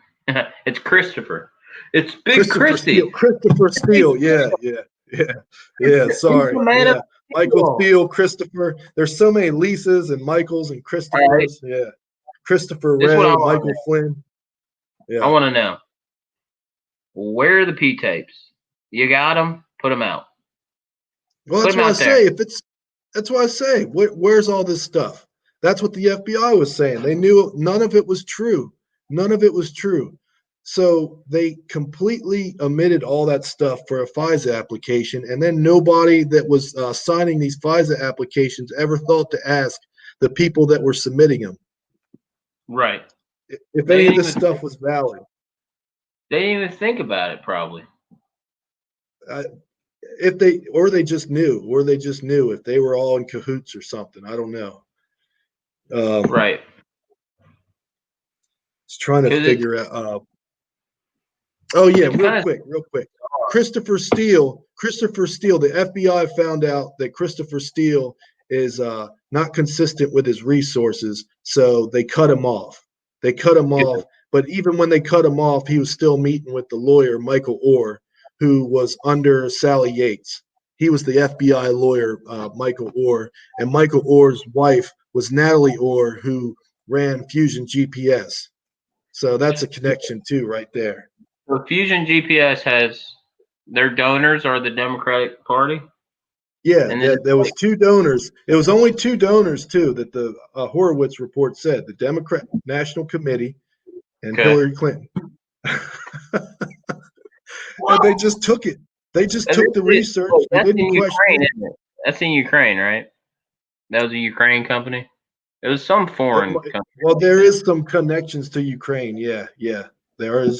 It's Christopher. It's Big Christopher Steele. Christy. Christopher Steele. Yeah. He's Sorry. the man of Yeah. Michael steel. Steele, Christopher. There's so many Lisas and Michaels and All right, Christophers. Yeah. Christopher this is what I Ray, want to Michael know. Flynn. I Yeah. want to know where are the P tapes? You got them? Put them out. Well, Put that's them why I out there. say that's why I say where's all this stuff? That's what the FBI was saying. They knew none of it was true. None of it was true. So they completely omitted all that stuff for a FISA application, and then nobody that was signing these FISA applications ever thought to ask the people that were submitting them Right. if They any of didn't this even stuff was valid. they didn't even think about it. Probably. Uh, if they or they just knew if they were all in cahoots or something. I don't know. Um, Right. Just trying to Because figure out. Oh yeah, it's kind of real quick. Christopher Steele. Christopher Steele. The FBI found out that Christopher Steele is not consistent with his resources, so they cut him off. They cut him good. off, but even when they cut him off, he was still meeting with the lawyer Michael Orr, who was under Sally Yates. He was the FBI lawyer, Michael Orr, and Michael Orr's wife was Natalie Orr, who ran Fusion GPS. So that's a connection too, right there. So Fusion GPS has their donors are the Democratic Party, Yeah, and then there was two donors. It was only two donors too that the Horowitz report said: the Democrat National Committee and okay. Hillary Clinton. And What? they just took it. They just And took the research. They that's didn't in question Ukraine, it. isn't it? That's in Ukraine, right? That was a Ukraine company. It was some foreign country Well, like there that. is some connections to Ukraine. Yeah. There is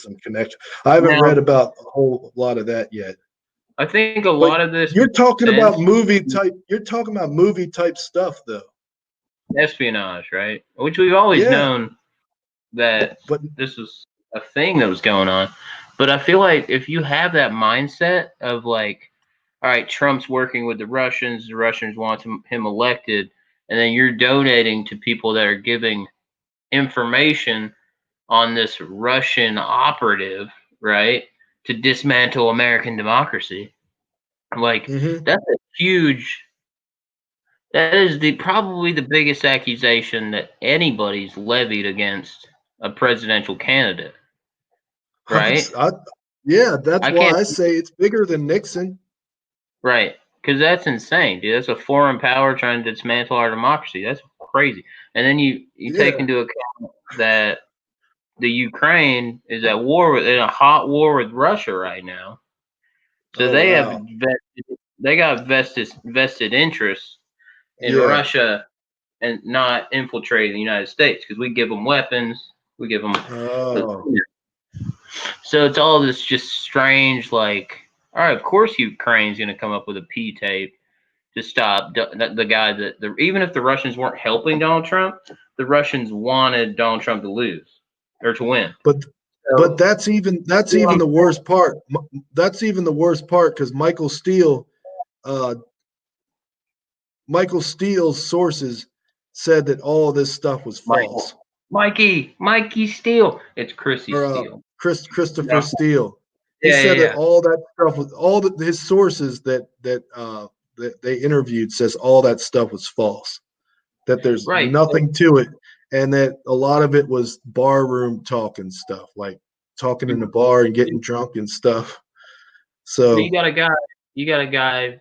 some connection. I haven't Now, read about a whole lot of that yet. I think a But lot of this you're talking makes about sense. movie type. You're talking about movie type stuff, though. Espionage, right? Which we've always Yeah, known that but this was a thing that was going on. But I feel like if you have that mindset of like, all right, Trump's working with the Russians want him elected, and then you're donating to people that are giving information on this Russian operative, right, to dismantle American democracy. Like mhm. that's a huge. That is the probably the biggest accusation that anybody's levied against a presidential candidate, right? I, yeah, that's I why can't. I say it's bigger than Nixon. Right, because that's insane, dude. That's a foreign power trying to dismantle our democracy. That's crazy. And then you take Yeah. into account that the Ukraine is at war with in a hot war with Russia right now. So Oh they have wow. they got vested interests in Yeah. Russia and not infiltrating the United States because we give them weapons, we give them. Oh. So it's all this just strange, like, all right, of course Ukraine's going to come up with a P tape to stop the guy even if the Russians weren't helping Donald Trump, the Russians wanted Donald Trump to lose or to win. But So that's even the worst part. That's even the worst part because uh, Michael Steele's sources said that all of this stuff was false. Mikey Steele. It's Chrissy Or Steele. Christopher No. Steele. He Yeah, yeah, said that yeah. all that stuff was his sources that they interviewed says all that stuff was false. That there's Right. nothing to it, and that a lot of it was barroom talk and stuff, like talking in the bar and getting drunk and stuff. So So, you got a guy, you got a guy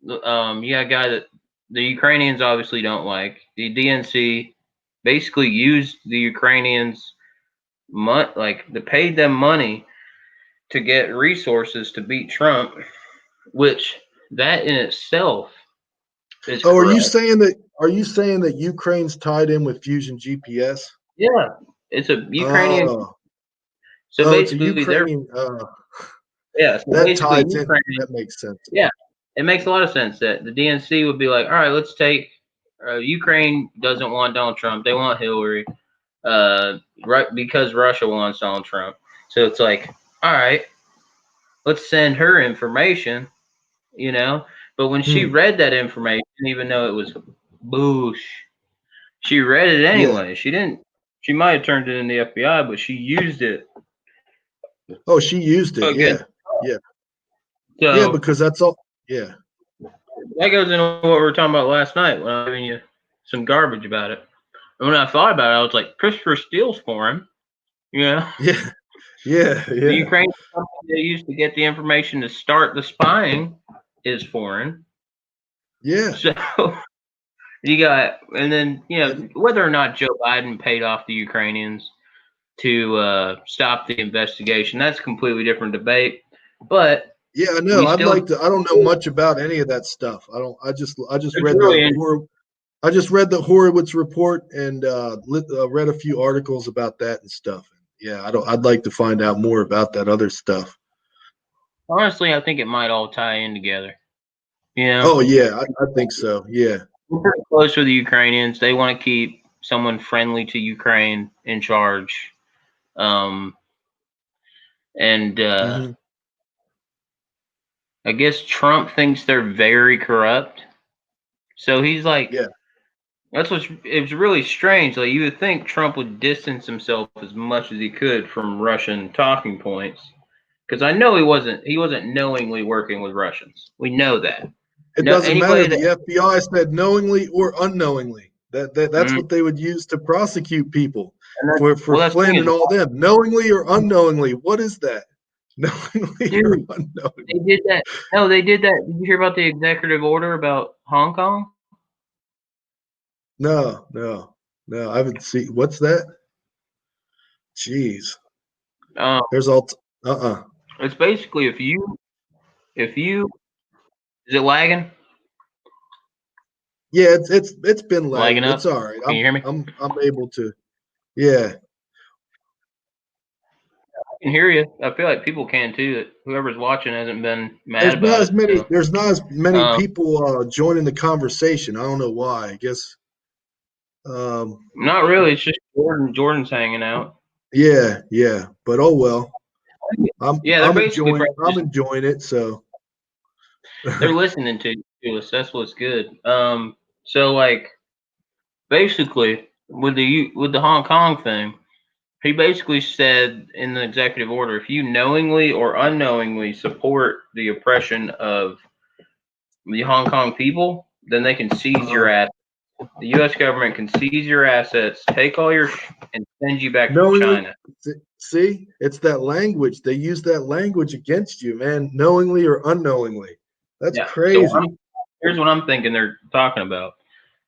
that the Ukrainians obviously don't like. The DNC basically used the Ukrainians, like they paid them money to get resources to beat Trump, which that in itself is oh, correct. are you saying that Ukraine's tied in with Fusion GPS? Yeah, it's a Ukrainian Oh, So Oh, it's a basically, Ukrainian. yeah. So That basically, ties in. Ukraine. That makes sense. Yeah, it makes a lot of sense that the DNC would be like, all right, let's take. Ukraine doesn't want Donald Trump; they want Hillary. Right, because Russia wants Donald Trump. So it's like, all right, let's send her information, you know. But when she Hmm. read that information, even though it was boosh, she read it Yeah. anyway. She didn't. She might have turned it in the FBI, but she used it Oh, she used it. again. Yeah. Yeah. Yeah. So Because that's all. Yeah. that goes into what we were talking about last night when I was giving you some garbage about it. And when I thought about it, I was like, Christopher Steele's foreign. You know, Yeah. Yeah. the Yeah. Ukraine company they used to get the information to start the spying is foreign. Yeah. So you got, and then And whether or not Joe Biden paid off the Ukrainians to stop the investigation, that's a completely different debate. But yeah, I know. we I'd still, like to. I don't know much about any of that stuff. I don't. I just it's read the really, I just read the Horowitz report and read a few articles about that and stuff. Yeah, I don't. I'd like to find out more about that other stuff. honestly, I think it might all tie in together. You know, Oh yeah, I think so. Yeah. we're pretty close with the Ukrainians. They want to keep someone friendly to Ukraine in charge. Um, and Hmm. I guess Trump thinks they're very corrupt. So he's like, Yeah. that's what's it's really strange. Like you would think Trump would distance himself as much as he could from Russian talking points, because I know he wasn't knowingly working with Russians. We know that. It No, doesn't matter. anybody that The FBI said knowingly or unknowingly. That's mm, what they would use to prosecute people and that, for well, that's the thing Flynn is, and all them. Knowingly or unknowingly. What is that? Knowingly or dude, unknowingly. they did that. No, they did that. Did you hear about the executive order about Hong Kong? No, no, no. I haven't seen. What's that? Jeez. Um, There's all. Uh-uh. it's basically if you is it lagging? Yeah, it's been Lagging lagging. It's up? all right. Can you hear me? I'm able to. Yeah. I can hear you. I feel like people can too. That whoever's watching hasn't been mad There's not about as it. many. So, There's not as many um, people joining the conversation. I don't know why. I guess. Um. not really. It's just Jordan. Jordan's hanging out. Yeah. Yeah. But oh well. I'm Yeah, they're I'm basically enjoying. probably I'm just enjoying it. So. they're listening to us. That's what's good. So like basically with the Hong Kong thing, he basically said in the executive order, if you knowingly or unknowingly support the oppression of the Hong Kong people, then they can seize your uh, assets. The U.S. government can seize your assets, take all your and send you back to knowingly. China. See, it's that language. They use that language against you, man. Knowingly or unknowingly. That's Yeah. So crazy. here's what I'm thinking they're talking about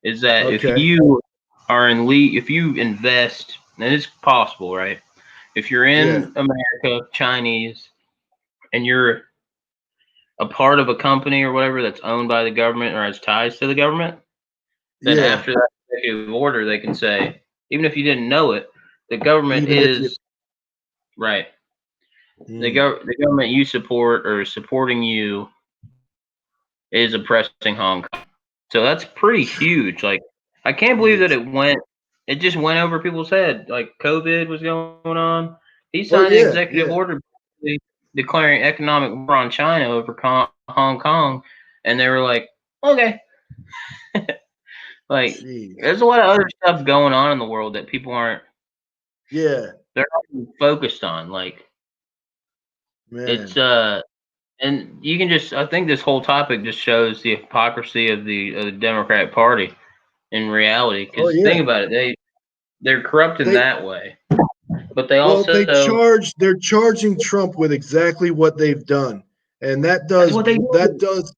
is that if Okay. you are if you invest, and it's possible, right? If you're Yeah. in America, Chinese, and you're a part of a company or whatever that's owned by the government or has ties to the government, then Yeah. after that executive order, they can say, even if you didn't know it, the government Even if you. is right. Mm. The government you support or supporting you is oppressing Hong Kong. So that's pretty huge. Like I can't believe that Jeez. it just went over people's head. Like COVID was going on. He Oh signed an yeah. executive Yeah. order declaring economic war on China over Hong Kong, and they were like, okay. Like Jeez. there's a lot of other stuff going on in the world that people aren't Yeah. they're not even focused on. Like it's Man. and you can just I think this whole topic just shows the hypocrisy of the Democratic Party in reality. Oh Because yeah. think about it, they're corrupt in They that way, but they well also they're charging Trump with exactly what they've done. And that's what they that do. does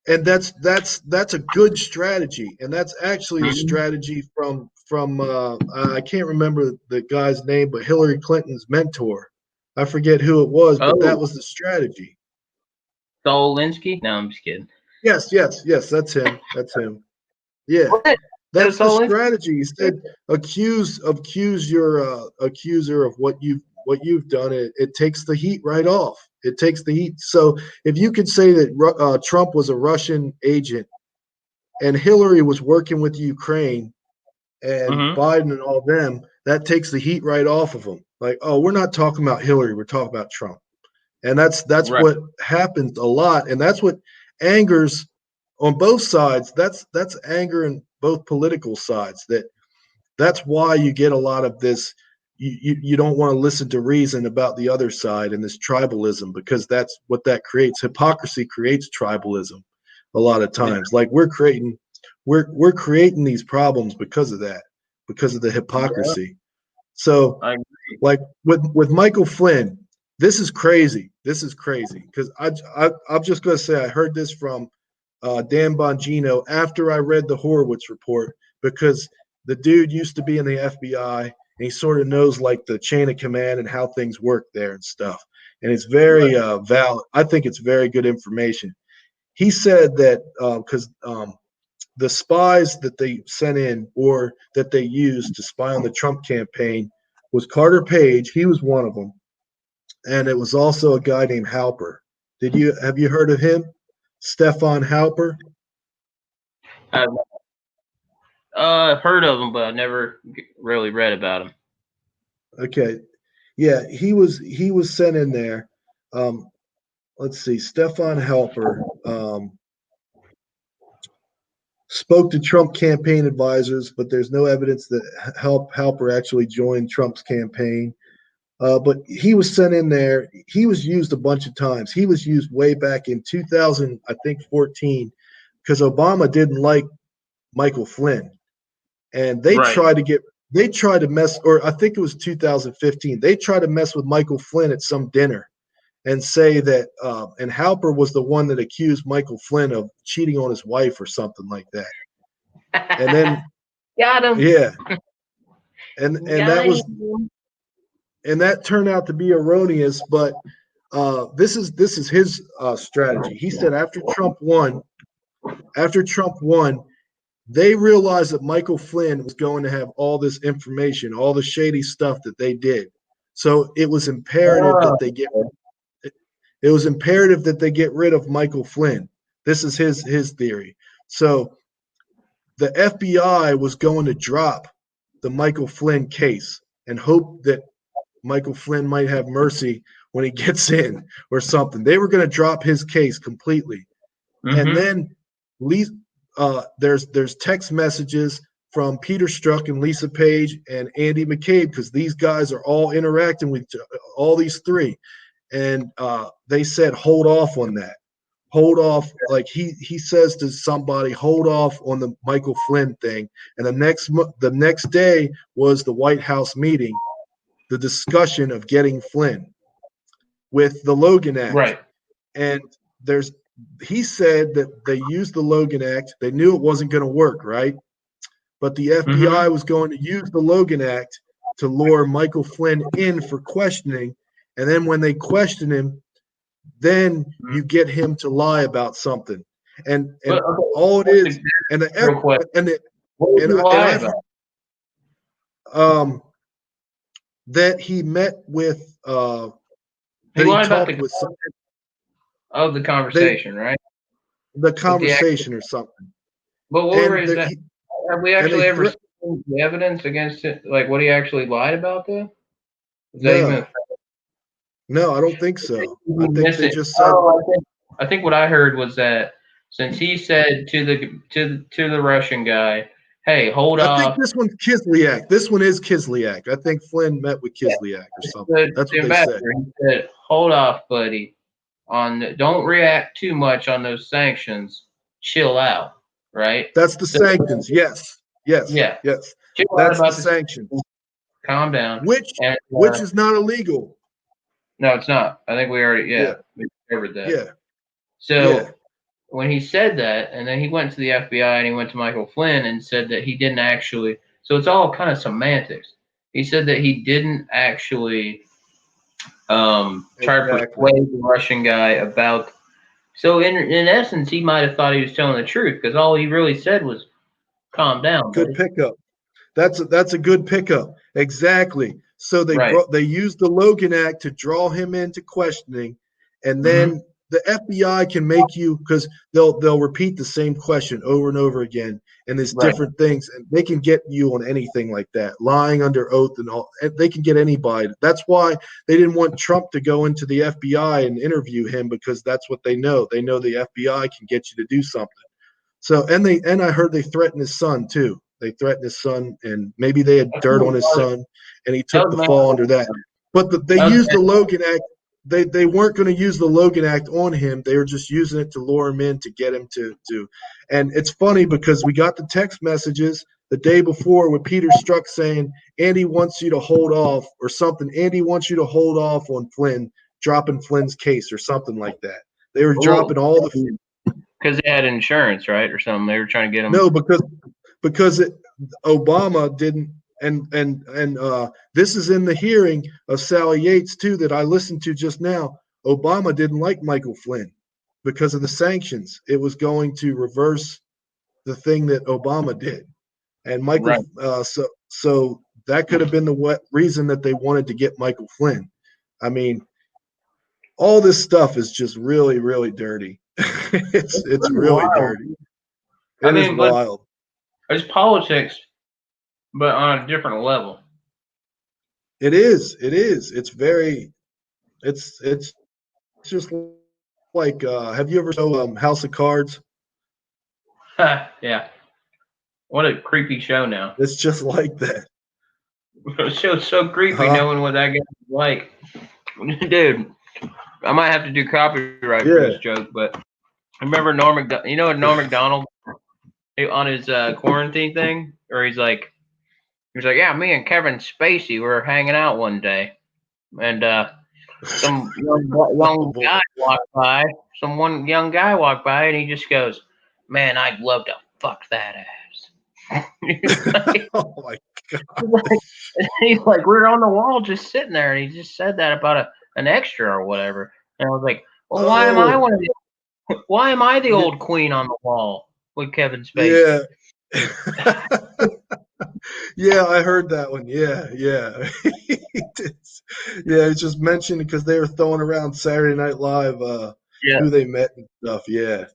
and that's a good strategy. And that's actually a Mhm. strategy from I can't remember the guy's name, but Hillary Clinton's mentor. I forget who it was, but that Oh, was the strategy. Saul Alinsky? No, I'm just kidding. Yes, yes, yes, that's him. That's him. Yeah. What? That That's the Saul Alinsky? strategy. He said accuse your accuser of what you've what you've done, it takes the heat right off. It takes the heat. So if you could say that Trump was a Russian agent and Hillary was working with Ukraine and Mm-hmm. Biden and all them, that takes the heat right off of them. Like, oh, we're not talking about Hillary, we're talking about Trump. And that's Right. what happens a lot, and that's what angers on both sides. That's anger in both political sides. That's why you get a lot of this. You don't want to listen to reason about the other side and this tribalism, because that's what that creates. Hypocrisy creates tribalism a lot of Yeah. times. Like we're creating these problems because of that, because of the Yeah. hypocrisy. So I agree. like with Michael Flynn, this is crazy. This is crazy because I'm just gonna say I heard this from Dan Bongino after I read the Horowitz report, because the dude used to be in the FBI and he sort of knows like the chain of command and how things work there and stuff. And it's very Right. valid. I think it's very good information. He said that because the spies that they sent in or that they used to spy on the Trump campaign was Carter Page. He was one of them, and it was also a guy named Halper. Have you heard of him? Stefan Halper. I've heard of them, but I never really read about them. Okay, yeah, he was sent in there. Um, let's see, Stefan Halper spoke to Trump campaign advisors, but there's no evidence that Halper actually joined Trump's campaign. But he was sent in there. He was used a bunch of times. He was used way back in 2000, I think 14, because Obama didn't like Michael Flynn, and Right. they tried to mess, or I think it was 2015. They tried to mess with Michael Flynn at some dinner and say that, and Halper was the one that accused Michael Flynn of cheating on his wife or something like that. And then, Got him. yeah, and Got that was him. and that turned out to be erroneous. But this is his strategy. He said after Trump won, they realized that Michael Flynn was going to have all this information, all the shady stuff that they did. So it was imperative Oh, that they get it was imperative that they get rid of Michael Flynn. This is his theory. So the FBI was going to drop the Michael Flynn case and hope that Michael Flynn might have mercy when he gets in or something. They were going to drop his case completely. And mm-hmm. then there's text messages from Peter Strzok and Lisa Page and Andy McCabe, because these guys are all interacting with all these three, and they said hold off on that, hold off. Like he says to somebody, hold off on the Michael Flynn thing. And the next day was the White House meeting, the discussion of getting Flynn with the Logan Act. Right. And there's he said that they used the Logan Act. They knew it wasn't going to work, right? But the Mm-hmm. FBI was going to use the Logan Act to lure Michael Flynn in for questioning. And then when they question him, then you get him to lie about something. And But okay, all it what's is, the and the real question? and the What did and he I and lie I've about? um that he met with He that he lied about talked the with some, of the they conversation, right? the But the actual, conversation or something. but what And is there, that? he, Have we and they actually ever threat seen the evidence against it? Like what he actually lied about, though? Is that even? no, no, I don't think so. I We think miss they it. just said Oh, I think what I heard was that since he said to the Russian guy, "Hey, hold I think off," this one's Kislyak. This one is Kislyak. I think Flynn met with Kislyak or something. That's the what they said. ambassador, he said, "Hold off, buddy. Don't react too much on those sanctions. Chill out, right? That's the So sanctions. Yes, yes, yeah, yes. chill out That's the about the sanctions, calm down." which And which is not illegal. no, it's not. I think we already Yeah, we covered that. yeah, yeah. So when he said that, and then he went to the FBI and he went to Michael Flynn and said that he didn't actually. So it's all kind of semantics. He said that he didn't actually try to Exactly. persuade the Russian guy about. So in essence, he might have thought he was telling the truth because all he really said was, "Calm down, Good buddy." pickup. That's a good pickup. Exactly. So Right. they used the Logan Act to draw him into questioning, and Mm-hmm. then the FBI can make you, because they'll repeat the same question over and over again, and there's Right. different things, and they can get you on anything like that, lying under oath and all. They can get anybody. That's why they didn't want Trump to go into the FBI and interview him, because that's what they know. They know the FBI can get you to do something. So and I heard they threatened his son too. They threatened his son, and maybe they had That's dirt on cool. his son, and he That took was the man. fall under that. But they That used was the Logan Act. They weren't going to use the Logan Act on him. They were just using it to lure him in, to get him to. And it's funny because we got the text messages the day before with Peter Strzok saying Andy wants you to hold off or something. Andy wants you to hold off on Flynn, dropping Flynn's case or something like that. They were cool. dropping all the Because they had insurance, right, or something. They were trying to get them. no, because Obama didn't, and this is in the hearing of Sally Yates too that I listened to just now. Obama didn't like Michael Flynn because of the sanctions. It was going to reverse the thing that Obama did, and Michael. Right. So that could have been the reason that they wanted to get Michael Flynn. I mean, all this stuff is just really, really dirty. It's Pretty really wild. dirty. I It is mean, but wild. it's politics, but on a different level. It is. It is. It's very. It's just like. Have you ever saw House of Cards? Yeah. What a creepy show now. It's just like that. The show's so creepy Huh? knowing what that guy's like. Dude, I might have to do copyright for this Yeah. joke, but remember Norm Macdonald? You know what Norm Macdonald on his quarantine thing? Or he's like, yeah, me and Kevin Spacey were hanging out one day, and some Oh young boy. guy walked by. Some one young guy walked by, and he just goes, "Man, I'd love to fuck that ass." He's like, Oh my God. he's like, we're on the wall just sitting there, and he just said that about an extra or whatever. And I was like, well, Oh. why am I the old queen on the wall with Kevin Yeah. Spacey? Yeah, I heard that one. Yeah, yeah. Yeah, it's just mentioned because they were throwing around Saturday Night Live, Yeah. who they met and stuff. Yeah.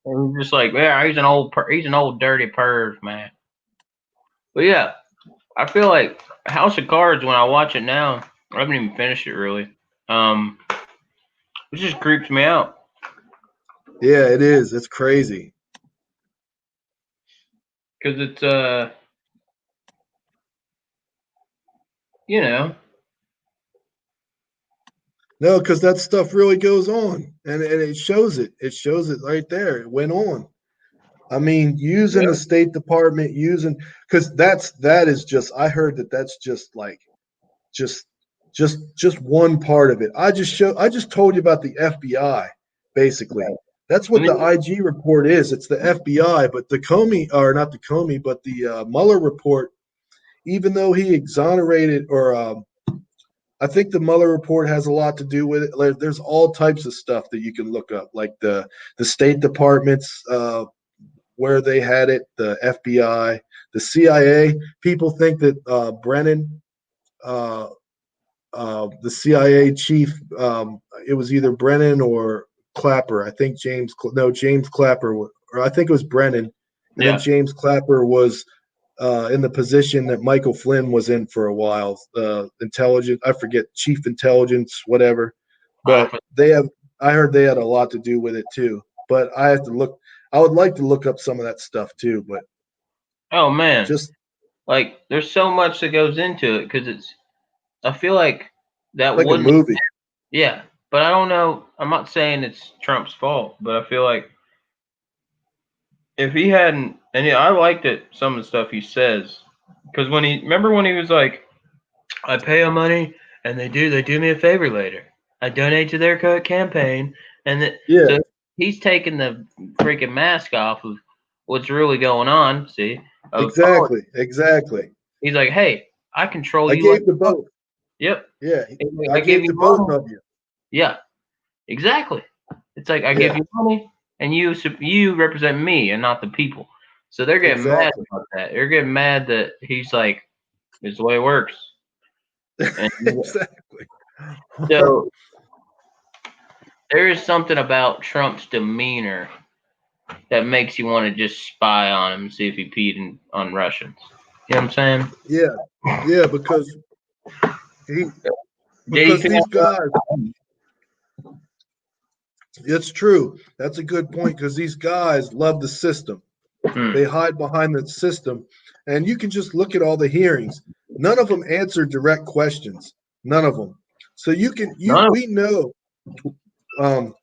And he's just like, yeah, he's an old dirty perv, man. But yeah, I feel like House of Cards when I watch it now, I haven't even finished it really. Um, it just creeps me out Yeah, it is. It's crazy. because it's you know, No, because that stuff really goes on, and it shows it. It shows it right there. It went on. I mean, using yeah, the State Department, using because that is just. I heard that that's just like just just one part of it. I just told you about the FBI, basically. That's I what the mean, IG report is. It's the FBI, but the Comey, or not the Comey, but the Mueller report. Even though he exonerated, or I think the Mueller report has a lot to do with it. Like, there's all types of stuff that you can look up, like the State Department's where they had it, the FBI, the CIA. People think that Brennan, uh, the CIA chief, it was either Brennan or Clapper. I think James Clapper, or I think it was Brennan, and then yeah, James Clapper was in the position that Michael Flynn was in for a while, intelligence. I forget, chief intelligence, whatever. But off. they have. I heard they had a lot to do with it too. But I have to look. I would like to look up some of that stuff too. But Oh man, just like there's so much that goes into it because it's. I feel like that like a wouldn't. movie. Yeah, but I don't know. I'm not saying it's Trump's fault, but I feel like if he hadn't, and yeah, I liked it, some of the stuff he says, because remember when he was like, I pay them money, and they do me a favor later. I donate to their campaign, Yeah, so he's taking the freaking mask off of what's really going on. See, of politics. exactly, exactly. He's like, hey, I control I you like gave to a puppet. both. Yep. Yeah, He's like, I I give gave you to both money. of you. Yeah, exactly. It's like I give Yeah, you money, and you represent me and not the people. So they're getting mad exactly. about that. They're getting mad that he's like, it's the way it works. And Exactly. so there is something about Trump's demeanor that makes you want to just spy on him and see if he on Russians. You know what I'm saying? Yeah, yeah, because he Did he because pee these guys. on It's true. That's a good point because these guys love the system. Hmm. They hide behind the system, and you can just look at all the hearings. None of them answer direct questions. None of them. So you can you None of um,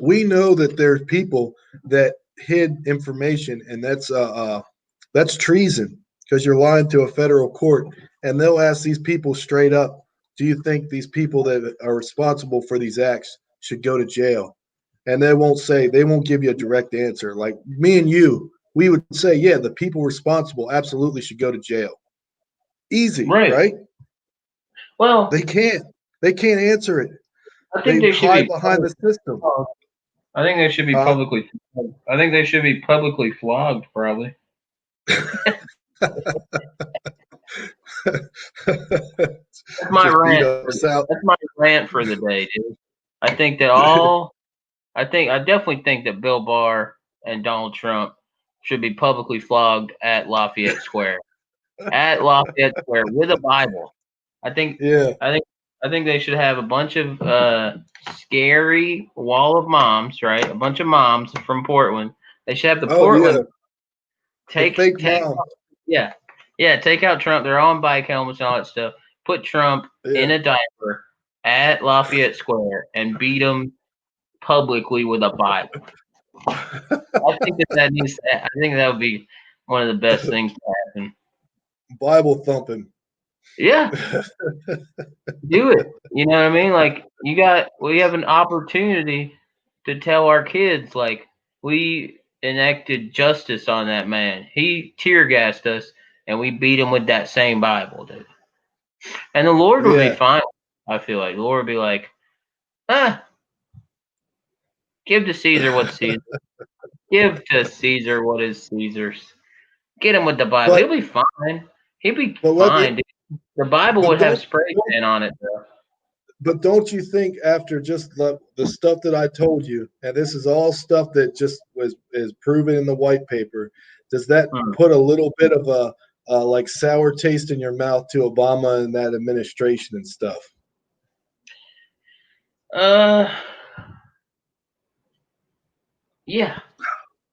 we know that there's people that hid information, and that's treason because you're lying to a federal court, and they'll ask these people straight up, "Do you think these people that are responsible for these acts should go to jail?" And they won't give you a direct answer. Like me and you, we would say, "Yeah, the people responsible absolutely should go to jail." Easy, right. right? Well, They can't. They can't answer it. I think They they should hide be. behind the system. I think they should be Huh? publicly. I think they should be publicly flogged. Probably. That's my Just beat rant. us out. That's my rant for the day, dude. I think that all. I definitely think that Bill Barr and Donald Trump should be publicly flogged at Lafayette Square. At Lafayette Square with a Bible. I think. Yeah. I think. I think they should have a bunch of scary wall of moms, right? A bunch of moms from Portland. They should have the Oh yeah. Portland The fake take mom. yeah. Yeah, take out Trump. They're all in bike helmets and all that stuff. Put Trump Yeah. in a diaper at Lafayette Square and beat him publicly with a Bible. I think that needs. I think that would be one of the best things to happen. Bible thumping. Yeah, do it. You know what I mean? Like we have an opportunity to tell our kids, like we enacted justice on that man. He tear gassed us, and we beat him with that same Bible, dude. And the Lord would be Yeah. fine. I feel like the Lord would be like, ah, give to Caesar what's Caesar. Give to Caesar what is Caesar's. Get him with the Bible. But He'll be fine. He'll be but let me fine. Dude. The Bible but would have don't spray tan on it, though. but don't you think after just the stuff that I told you, and this is all stuff that just was is proven in the white paper, does that Hmm. put a little bit of a like sour taste in your mouth to Obama and that administration and stuff? Uh, yeah.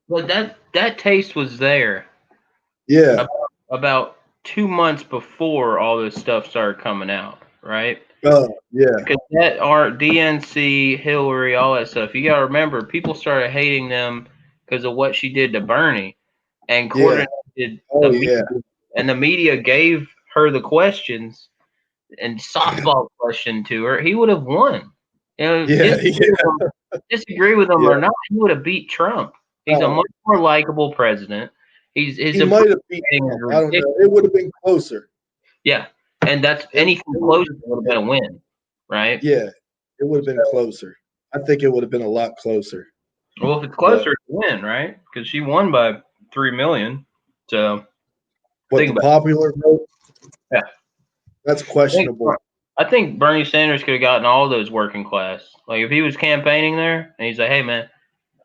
But that taste was there Yeah. about 2 months before all this stuff started coming out, right? Yeah. Because that our DNC, Hillary, all that stuff. You gotta remember, people started hating them because of what she did to Bernie, and Yeah. coordinated the Oh media, yeah. and the media gave her the questions and softball question to her. He would have won. You know, Yeah. Yeah. disagree with him Yeah. or not, he would have beat Trump. He's a Oh, much more likable president. His he approval might have beat rating is Trump. I don't know. ridiculous. It would have been closer. Yeah, and that's anything It would have close been, would have yeah. been a win, right? Yeah. It would have been So, closer. I think it would have been a lot closer. well, if it's But closer, it's a win, right? Because she won by 3 million. So what think the about popular vote? it. Yeah, That's I think questionable. I think Bernie Sanders could have gotten all those working class. Like if he was campaigning there and he's like, "Hey man,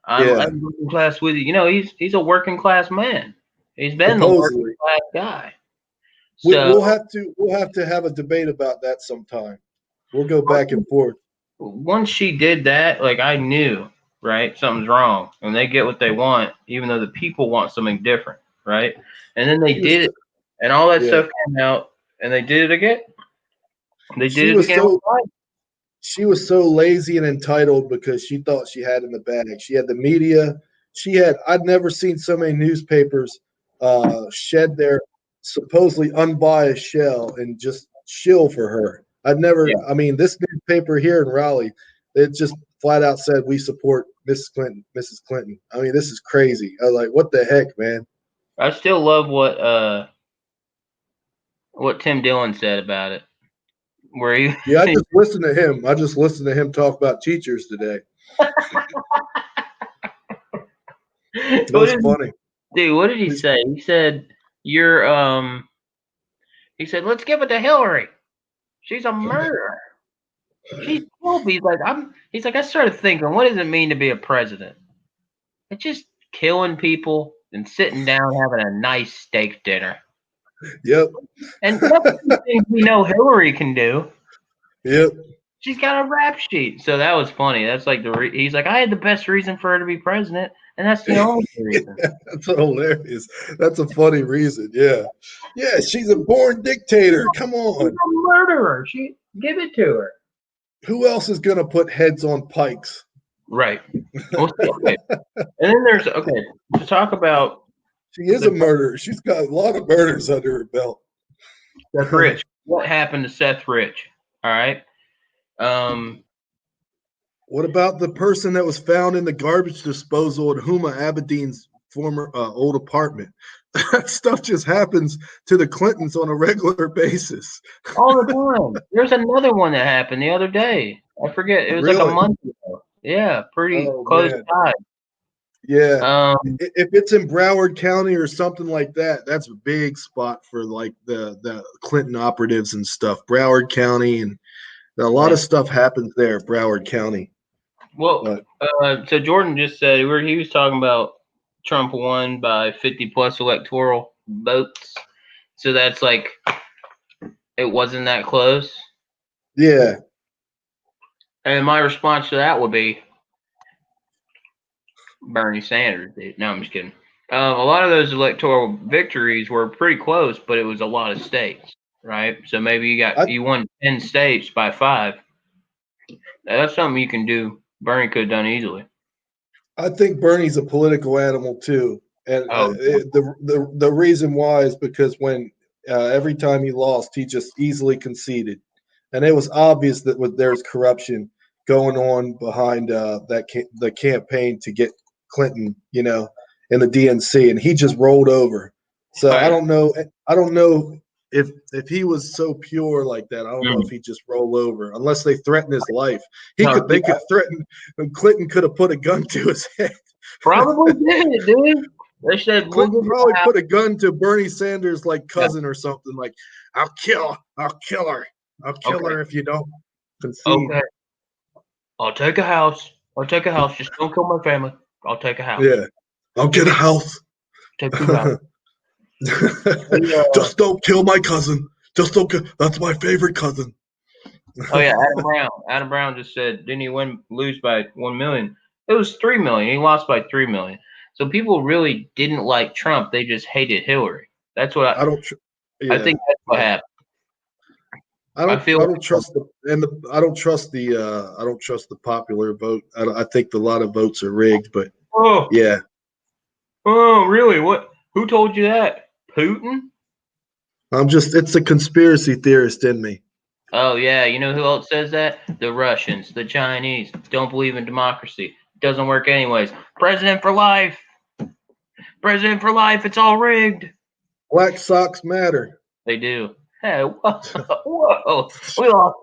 Yeah. I'm working class with you." You know, he's a working class man. He's been the working Supposedly. class guy. We, So we'll have to have a debate about that sometime. We'll go back and forth. once she did that, like I knew, right, something's wrong, and they get what they want, even though the people want something different, right? And then they She was did it, and all that yeah. stuff came out, and they did it again. They She did it was again with so Biden. she was so lazy and entitled because she thought she had in the bag. She had the media. I'd never seen so many newspapers shed their supposedly unbiased shell and just shill for her. Yeah, I mean, this newspaper here in Raleigh, it just flat out said we support Mrs. Clinton, Mrs. Clinton. I mean, this is crazy. I was like, what the heck, man? I still love what Tim Dillon said about it, where he, Yeah, I just listened to him. I just listened to him talk about teachers today. It what was did funny. dude? What did he He's- say? He said you're he said let's give it to Hillary. She's a murderer. She's killed me. He's like, I started thinking, what does it mean to be a president? It's just killing people and sitting down having a nice steak dinner. Yep. And that's the things we know Hillary can do. Yep. She's got a rap sheet. So that was funny. That's like he's like, I had the best reason for her to be president, and that's the only reason. That's hilarious. That's a funny reason. Yeah. Yeah, she's a born dictator. Come She's on. a murderer. Give it to her. Who else is going to put heads on pikes? Right. Okay. And then there's to talk about She is a murderer. She's got a lot of murders under her belt. Seth Rich. What happened to Seth Rich? All right. What about the person that was found in the garbage disposal at Huma Abedin's former old apartment? That stuff just happens to the Clintons on a regular basis. All the time. There's another one that happened the other day. I forget. It was like a Really? month ago. Yeah, pretty close Man. by. Yeah. If it's in Broward County or something like that, that's a big spot for like the Clinton operatives and stuff. Broward County, and a lot of stuff happens there, Broward County. Well, so Jordan just said he was talking about Trump won by 50 plus electoral votes. So that's like it wasn't that close. Yeah. And my response to that would be Bernie Sanders. Dude. No, I'm just kidding. A lot of those electoral victories were pretty close, but it was a lot of states, right? So maybe you won 10 states by 5. That's something you can do. Bernie could have done easily. I think Bernie's a political animal too, and the reason why is because when every time he lost, he just easily conceded, and it was obvious that there's corruption going on behind the campaign to get Clinton, in the DNC, and he just rolled over. So I don't know. If he was so pure like that, I don't know if he'd just roll over unless they threaten his life. They could threaten. Clinton could have put a gun to his head. Probably did, dude. They said Clinton probably put a gun to Bernie Sanders' cousin or something like, I'll kill her if you don't concede. Okay. I'll take a house. Just don't kill my family. I'll take a house. Yeah. I'll get a house. Take 2 houses. Just don't kill my cousin. Just don't kill. That's my favorite cousin. Oh yeah, Adam Brown. Adam Brown just said, didn't he lose by 1 million? It was 3 million. He lost by 3 million. So people really didn't like Trump. They just hated Hillary. That's what I think that's what happened. I don't trust the popular vote. I think a lot of votes are rigged, but yeah. Oh, really? What? Who told you that? Putin? It's a conspiracy theorist in me. Oh yeah, you know who else says that? The Russians, the Chinese don't believe in democracy. It doesn't work anyways. President for life. President for life. It's all rigged. Black socks matter. They do. Hey, whoa! We lost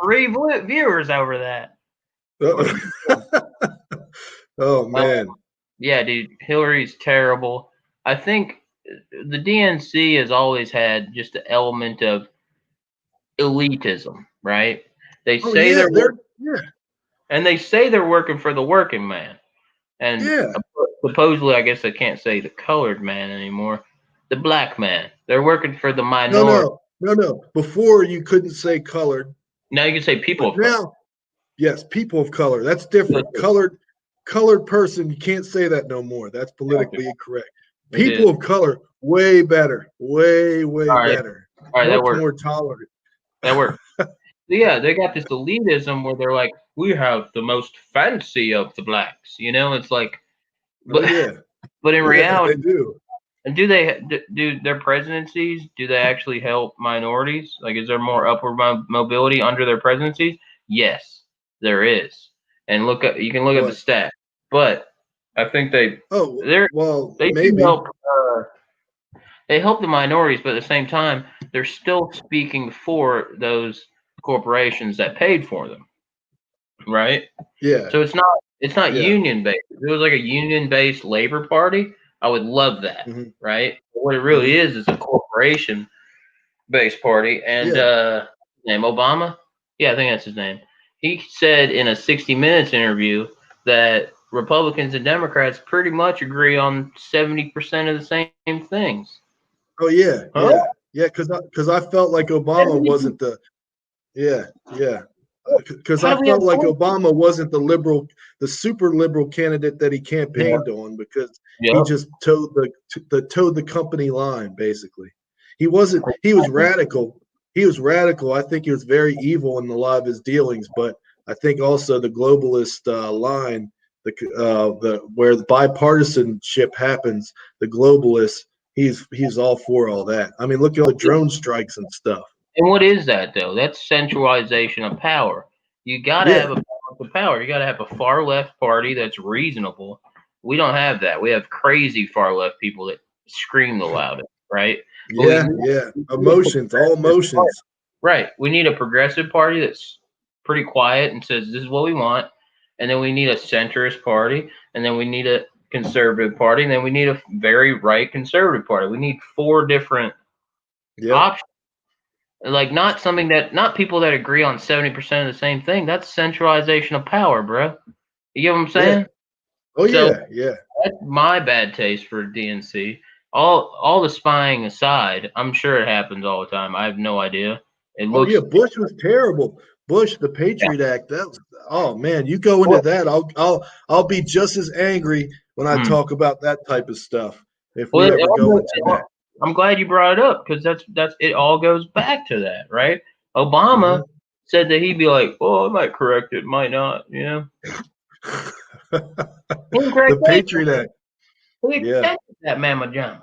3 viewers over that. Oh man. Yeah, dude. Hillary's terrible. I think the DNC has always had just the element of elitism, right? They say and they say they're working for the working man, and supposedly, I guess I can't say the colored man anymore. The black man. They're working for the minority. No. Before you couldn't say colored. Now you can say people of color. Now, yes, people of color. That's different. Colored person, you can't say that no more. That's politically incorrect. People of color, way better. Way better. All right, much more tolerant. That works. Yeah, they got this elitism where they're like, we have the most fancy of the blacks. It's like, but in reality, they do. And do their presidencies? Do they actually help minorities? Like, is there more upward mobility under their presidencies? Yes, there is. And you can look at the stats. But I think they maybe help. They help the minorities, but at the same time, they're still speaking for those corporations that paid for them, right? Yeah. So it's not union based. If it was like a union based labor party, I would love that, right? But what it really is a corporation based party, and the name? Obama? Yeah, I think that's his name. He said in a 60 Minutes interview that Republicans and Democrats pretty much agree on 70% of the same things. Oh yeah, Huh? yeah. Because I felt like Obama 70%? wasn't the yeah, yeah. Because How I do we have felt like 20? Obama wasn't the super liberal candidate that he Yeah. campaigned on because he Yep. just towed the company line basically. He wasn't. He was radical. He was radical. I think he was very evil in a lot of his dealings, but I think also the globalist line, the where the bipartisanship happens, the globalists. He's all for all that. I mean, look at all the drone strikes and stuff. And what is that though? That's centralization of power. You got to have Yeah, a balance of power. You got to have a far left party that's reasonable. We don't have that. We have crazy far left people that scream the loudest, right? But yeah, yeah. we need a Emotions, all progressive party. emotions. Right. We need a progressive party that's pretty quiet and says this is what we want, and then we need a centrist party, and then we need a conservative party, and then we need a very right conservative party. We need four different Yep. options. Like not something that not people that agree on 70% of the same thing. That's centralization of power, bro. You get what I'm Yeah. saying? Oh So yeah, yeah. that's my bad taste for DNC. All the spying aside, I'm sure it happens all the time. I have no idea. It Oh yeah. looks Bush was terrible. Bush, the yeah. Patriot Act. That was. Oh man, you go into Well, that, I'll be just as angry when I mm. talk about that type of stuff if Well, we ever go into that. I'm glad you brought it up because that's it. All goes back to that, right? Obama Hmm. said that he'd be like, "Well, I might correct it, might not," you know. He didn't correct The anything. Patriot Act. He Yeah. accepted that mamma jamma.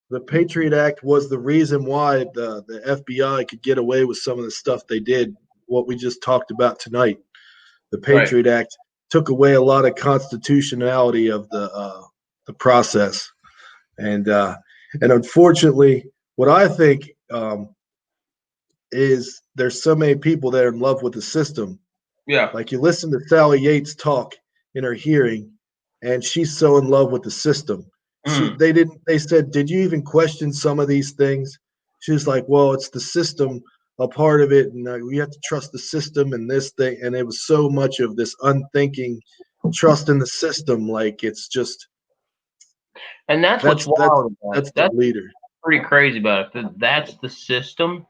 The Patriot Act was the reason why the FBI could get away with some of the stuff they did, what we just talked about tonight. The Right. Patriot Act took away a lot of constitutionality of the process, and and unfortunately, what I think is there's so many people that are in love with the system. Yeah. Like you listen to Sally Yates talk in her hearing, and she's so in love with the system. Mm. They said, did you even question some of these things? She was like, well, it's the system, a part of it, and we have to trust the system and this thing. And it was so much of this unthinking trust in the system, like it's just And that's what's that's that's wild about it. that's the That's leader. pretty crazy about it. That that's the system.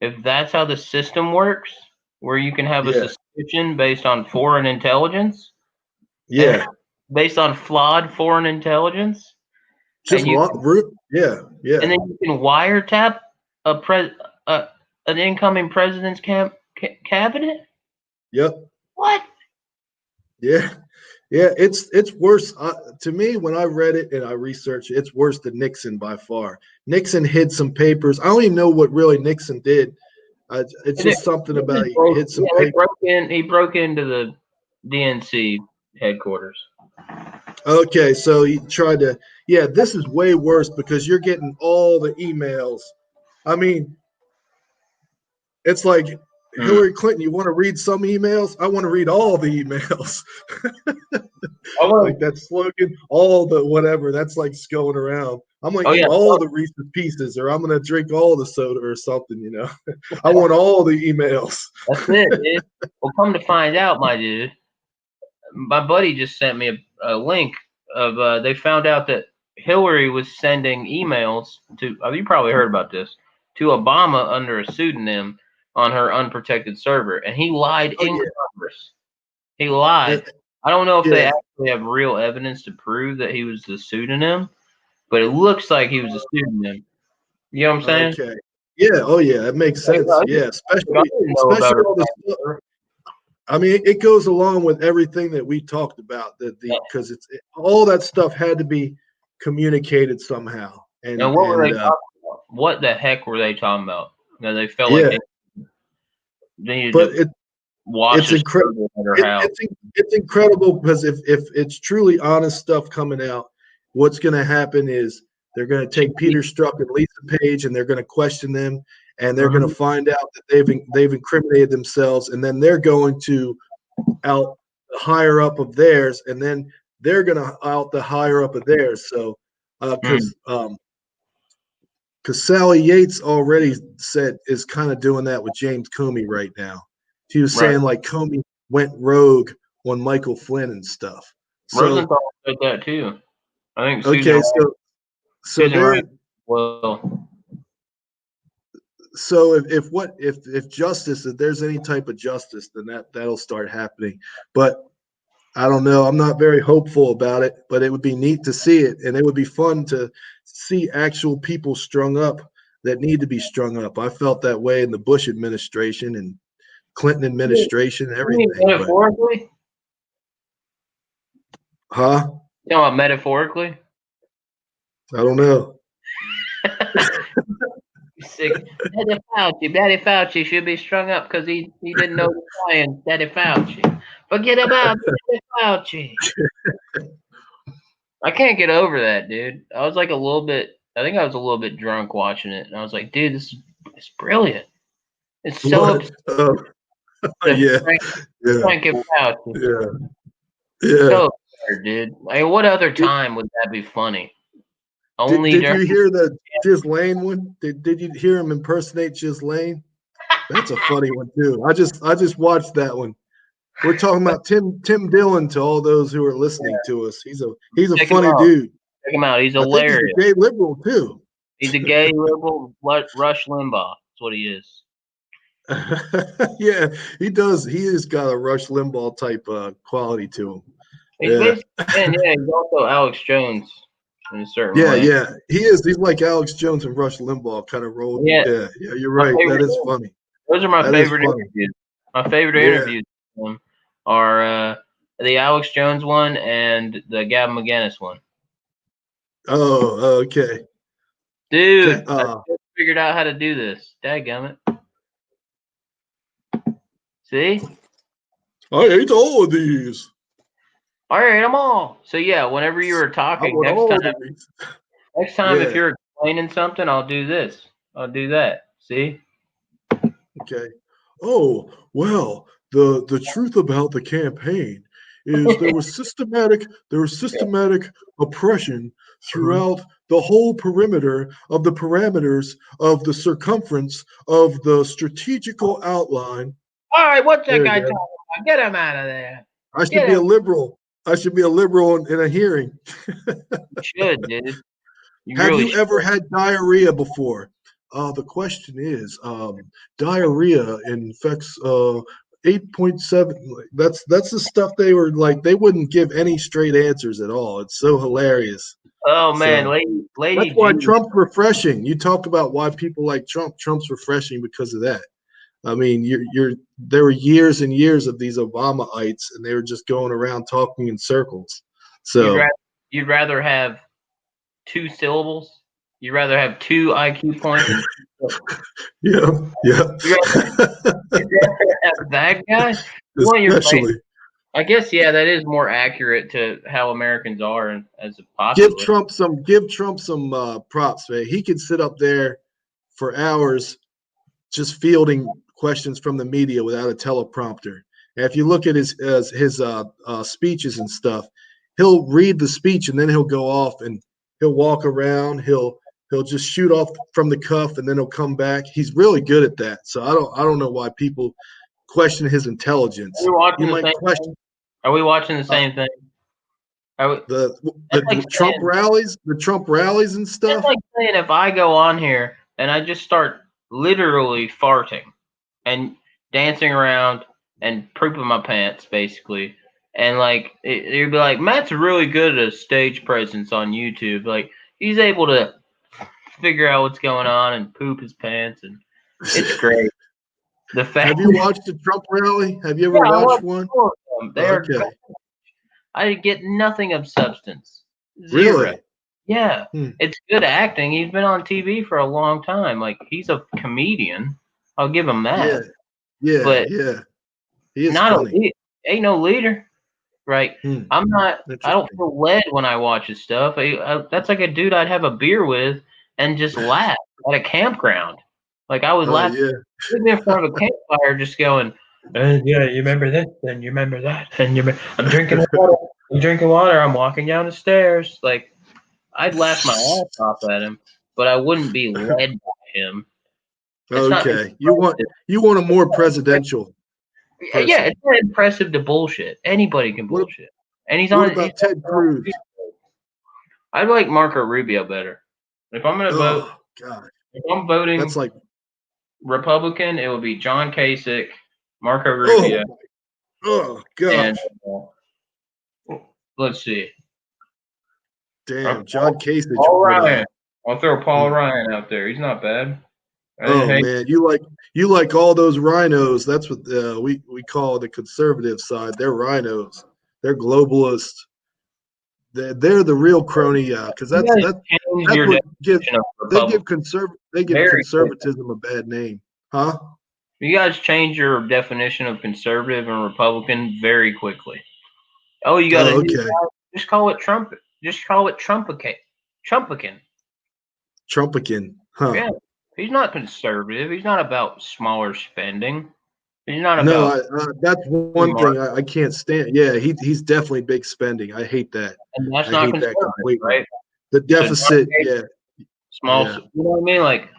If that's how the system works, where you can have a Yeah, suspicion based on foreign intelligence and yeah, based on flawed foreign intelligence, just and you yeah, and yeah, then you can wiretap a pres an incoming president's cabinet. yep. What? Yeah, yeah, it's worse to me when I read it and I researched it. It's worse than Nixon by far. Nixon hid some papers. I don't even know what really Nixon did. It's They just something about just he broke, hid some yeah, they paper. broke in. He broke into the DNC headquarters. Okay, so he tried to. Yeah, this is way worse because you're getting all the emails. I mean, it's like Mm. Hillary Clinton. You want to read some emails? I want to read all the emails. I want. Like that slogan, all the whatever, that's like going around. I'm gonna Oh eat yeah, all the Reese's Pieces, or I'm gonna drink all the soda or something. I want all the emails. that's it, dude. Well, come to find out, my dude, my buddy just sent me a link of they found out that Hillary was sending emails to. You probably heard about this to Obama under a pseudonym on her unprotected server, and he lied Oh in yeah. Congress. He lied. I don't know if they Yeah. actually have real evidence to prove that he was the pseudonym, but it looks like he was a pseudonym. You know what I'm saying? Okay. Yeah. Oh yeah. That makes Like, sense. I Yeah. didn't know about her. All the stuff. I mean, it goes along with everything that we talked about. That the because all that stuff had to be communicated somehow, And and what were and they talking about? What the heck were they talking about? That they felt like yeah. they needed But to wash it's a incredible. server at her It, house. it's incredible because if it's truly honest stuff coming out, what's going to happen is they're going to take Peter Strzok and Lisa Page and they're going to question them, and they're going to Mhm. find out that they've incriminated themselves, and then they're going to out the higher up of theirs, and then they're going to out the higher up of theirs. So Mm. because because Sally Yates already said is kind of doing that with James Comey right now. She was Right. saying like Comey went rogue on Michael Flynn and stuff. So Rosenthal said that too. I think okay, so Susan they're Rice. Well, so if justice, if there's any type of justice, then that'll start happening. But I don't know. I'm not very hopeful about it, but it would be neat to see it, and it would be fun to see actual people strung up that need to be strung up. I felt that way in the Bush administration and Clinton administration, you mean everything. But metaphorically? huh? You know what metaphorically? I don't know. Sick. Daddy Fauci should be strung up because he didn't know the science. Daddy Fauci. Forget about Daddy Fauci. I can't get over that, dude. I was like a little bit. I think I was a little bit drunk watching it, and I was like, dude, this is brilliant. It's so What? absurd. The Yeah, yeah, Frank and Fauci. yeah, yeah. So absurd, dude. Like, what other time would that be funny? Did Only did during. you hear the Ghislaine one? Did you hear him impersonate Ghislaine? That's a funny one too. I just watched that one. We're talking about Tim Dillon to all those who are listening to us. He's a Check him funny out. dude. Check him out. He's I think he's hilarious. a gay liberal too. He's a gay liberal Rush Limbaugh. That's what he is. Yeah, he does. He has got a Rush Limbaugh type quality to him. He's Yeah, basically, and yeah, he's also Alex Jones in a certain yeah, way. yeah. He is. He's like Alex Jones and Rush Limbaugh kind of rolled. Yeah, Yeah, yeah. You're my right. That favorite. is funny. Those are my That is favorite funny. interviews. My favorite Yeah. interviews are the Alex Jones one and the Gavin McGinnis one. Oh, okay. Dude, I just figured out how to do this. Dadgummit. See? I ate all of these. I ate them all. So yeah, whenever you were I talking, want all of these. next time if Yeah. you're explaining something, I'll do this. I'll do that. See? Okay. Oh, well, the truth about the campaign is there was systematic oppression throughout the whole perimeter of the parameters of the circumference of the strategical outline. All right, what's that There you guy go. talking about? Get him out of there. I should Get be him. a liberal. I should be a liberal in a hearing. You should, dude. You Have really you should. ever had diarrhea before? The question is, diarrhea infects 8.7. That's the stuff they were like. They wouldn't give any straight answers at all. It's so hilarious. Oh man, So Lady that's why G. Trump's refreshing. You talk about why people like Trump. Trump's refreshing because of that. I mean, there were years and years of these Obamaites, and they were just going around talking in circles. You'd So rather you'd rather have 2 syllables. You'd rather have 2 IQ points. yeah, yeah. You'd rather have that guy. You want your like, Especially. I guess yeah, that is more accurate to how Americans are and as a Give populace. Trump some props, man. He could sit up there for hours just fielding questions from the media without a teleprompter. And if you look at his speeches and stuff, he'll read the speech and then he'll go off and he'll walk around. He'll just shoot off from the cuff and then he'll come back. He's really good at that. So I don't know why people question his intelligence. Are we watching You the might same question thing? Are we watching the uh, same thing? Are we, the that's like Trump saying rallies, and that's stuff. like saying if I go on here and I just start literally farting and dancing around and pooping my pants basically. And like you'd be like, Matt's really good at a stage presence on YouTube. Like he's able to figure out what's going on and poop his pants, and it's great. The fact, Have you watched a Trump rally? Have you ever yeah, I watched watch one? all of them. They are. Okay, I get nothing of substance, zero. really? Yeah, Hmm. it's good acting. He's been on TV for a long time. Like he's a comedian. I'll give him Yeah, that. yeah, But yeah. He is not a funny. ain't no leader. Right. Hmm. I'm not. I don't Interesting. feel led when I watch his stuff. That's like a dude I'd have a beer with and just laugh at a campground. Like I would laugh Yeah. sitting in front of a campfire, just going, "Yeah, you remember this, and you remember that, and I'm drinking water. I'm drinking water. I'm walking down the stairs." Like I'd laugh my ass off at him. but I wouldn't be led by him. It's not Okay, you want a more presidential yeah, person. it's not impressive to bullshit. Anybody can What bullshit. And he's what on he's about Ted Cruz? I like Marco Rubio better. If I'm gonna vote Oh God, if I'm that's voting like Republican, it would be John Kasich, Marco oh Rubio, and gosh, let's see. damn, John Kasich Paul would Ryan. I'll throw Paul hmm. Ryan out there. He's not bad. I didn't Oh hate man, you like all those rhinos. That's what we call the conservative side. They're rhinos. They're globalists. They're the real crony. Because you guys changed that's your what gives definition of Republican they give very quickly. conservatism a bad name, huh? You guys change your definition of conservative and Republican very quickly. Oh, you got a Oh, new okay. guy? Just call it Trump. Just call it Trumpican. Trumpican. Trumpican, huh? Yeah. He's not conservative. He's not about smaller spending. He's not No, about that's free one thing market. I can't stand. Yeah, he's definitely big spending. I hate that. And that's I not hate that conservative, completely. right? The So John deficit, Kasich, yeah, small, yeah, you know what I mean? Like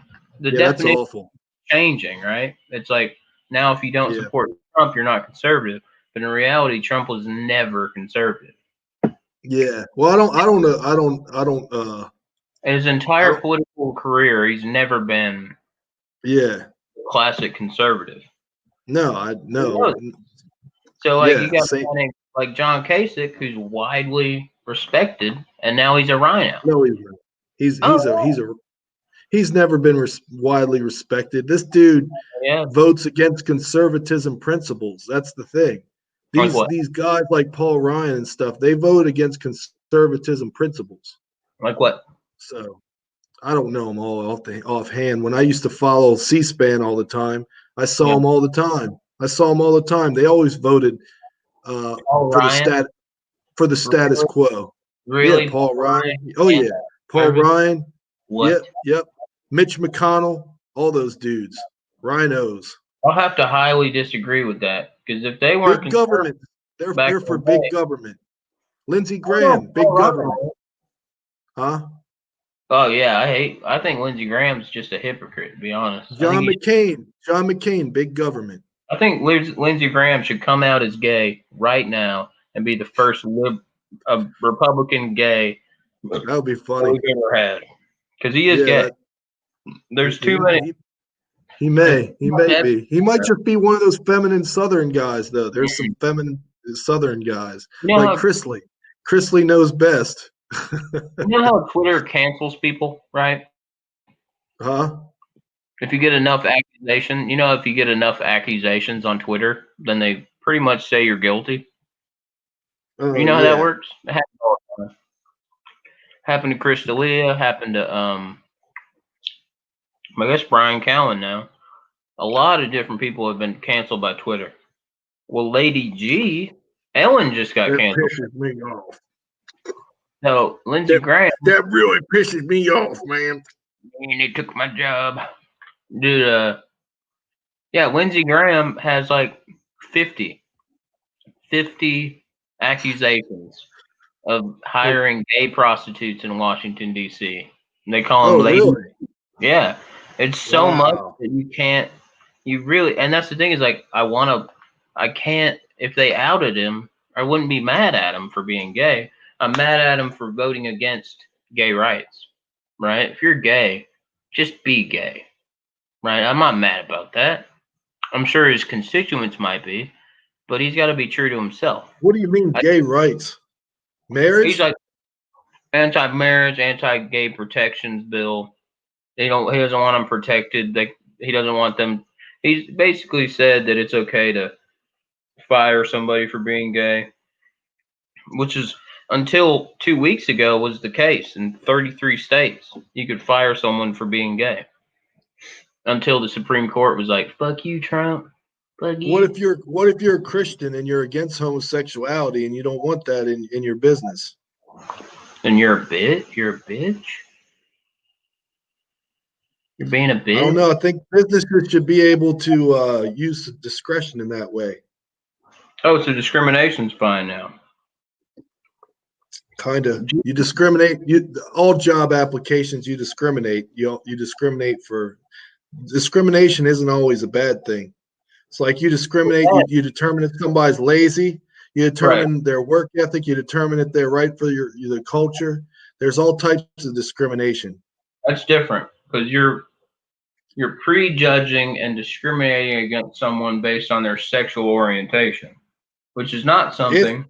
the yeah. That's definition is awful. changing, right? It's like now if you don't Yeah, support Trump, you're not conservative. But in reality, Trump was never conservative. yeah. Well, I don't know. In his I entire don't. political career, he's never been Yeah. a classic conservative. No, no. So like you Yeah. got Say like John Kasich, who's widely respected, and now he's a rhino. no. He's Oh he's a he's a he's never been widely respected. This dude yeah, votes against conservatism principles. That's the thing. like These what? these guys like Paul Ryan and stuff, they vote against conservatism principles. Like what? So I don't know them all offhand. When I used to follow C-SPAN all the time, I saw Yeah, them all the time. I saw them all the time. They always voted Paul for the Ryan, status really, quo. Yeah, really, Paul Paul Ryan. Ryan, Oh yeah, Paul anti-conservative. Ryan. Yep, What? yep. Mitch McConnell. All those dudes. Rhinos. I'll have to highly disagree with that because if they weren't Big conservative government. They're back they're in for the big day, government. Lindsey I don't know Graham, Paul big government. Ryan. Huh? Oh yeah, I think Lindsey Graham's just a hypocrite. To be honest, John McCain. John McCain, big government. I think Lindsey Graham should come out as gay right now and be the first Republican gay That would be that we've funny. ever had because he is Yeah, gay. that There's too he, many. he he There's may. too He much may evidence. be. He might just be one of those feminine Southern guys, though. There's some feminine Southern guys You know like how Chrisley. Chrisley knows best. you know how Twitter cancels people, right? Huh? If you get enough if you get enough accusations on Twitter, then they pretty much say you're guilty. Oh You know how that yeah. works? It happens all the time. Happened to Chris D'Elia, happened to I guess Brian Callen now. A lot of different people have been canceled by Twitter. Well, Lady G, Ellen just got That canceled. pisses me off. So Lindsey That Graham, that really pisses me off, man. and they took my job. Dude, yeah, Lindsey Graham has like 50 accusations of Oh, hiring gay prostitutes in Washington D.C. And they call them oh lady. really? Yeah, it's so much Wow. that you can't. You really, and that's the thing is like I can't. If they outed him, I wouldn't be mad at him for being gay. I'm mad at him for voting against gay rights. Right? If you're gay, just be gay. Right? I'm not mad about that. I'm sure his constituents might be, but he's got to be true to himself. What do you mean gay rights? He's Marriage? like anti-marriage, anti-gay protections bill. He doesn't want them protected. He doesn't want them. He's basically said that it's okay to fire somebody for being gay, which is until 2 weeks ago was the case in 33 states. You could fire someone for being gay until the Supreme Court was like, "Fuck you, Trump. Fuck What you." if you're a Christian and you're against homosexuality and you don't want that in your business? And you're a bitch. You're a bitch. You're being a I don't bitch. know. I think businesses should be able to use discretion in that way. Oh, so discrimination's fine now. Kind of. You discriminate. All job applications. You discriminate. You discriminate for. Discrimination isn't always a bad thing. It's like you discriminate. You determine if somebody's lazy. You Right. determine their work ethic. You determine if they're right for the culture. There's all types of discrimination. That's different because you're prejudging and discriminating against someone based on their sexual orientation, which is not If something.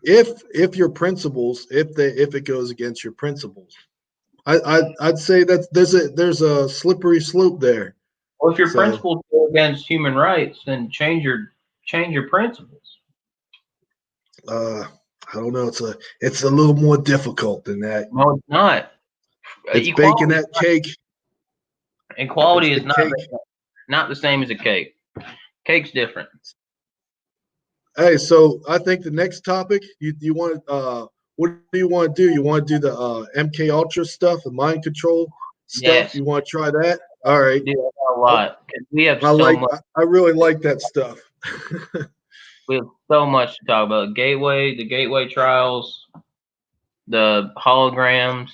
if your principles, if it goes against your principles, I'd say that there's a slippery slope there. Well, if your So principles go against human rights, then change your principles. I don't know. It's a little more difficult than that. No, it's not. It's baking that cake. Equality It's is the cake. not the same as a cake. Cake's different. Hey, so I think the next topic you want what do you want to do? You want to do the MK Ultra stuff, the mind control stuff? Yes, You want to try that? All right. do a lot. 'Cause we have I so like. much. I really like that stuff. We have so much to talk about. The gateway trials, the holograms.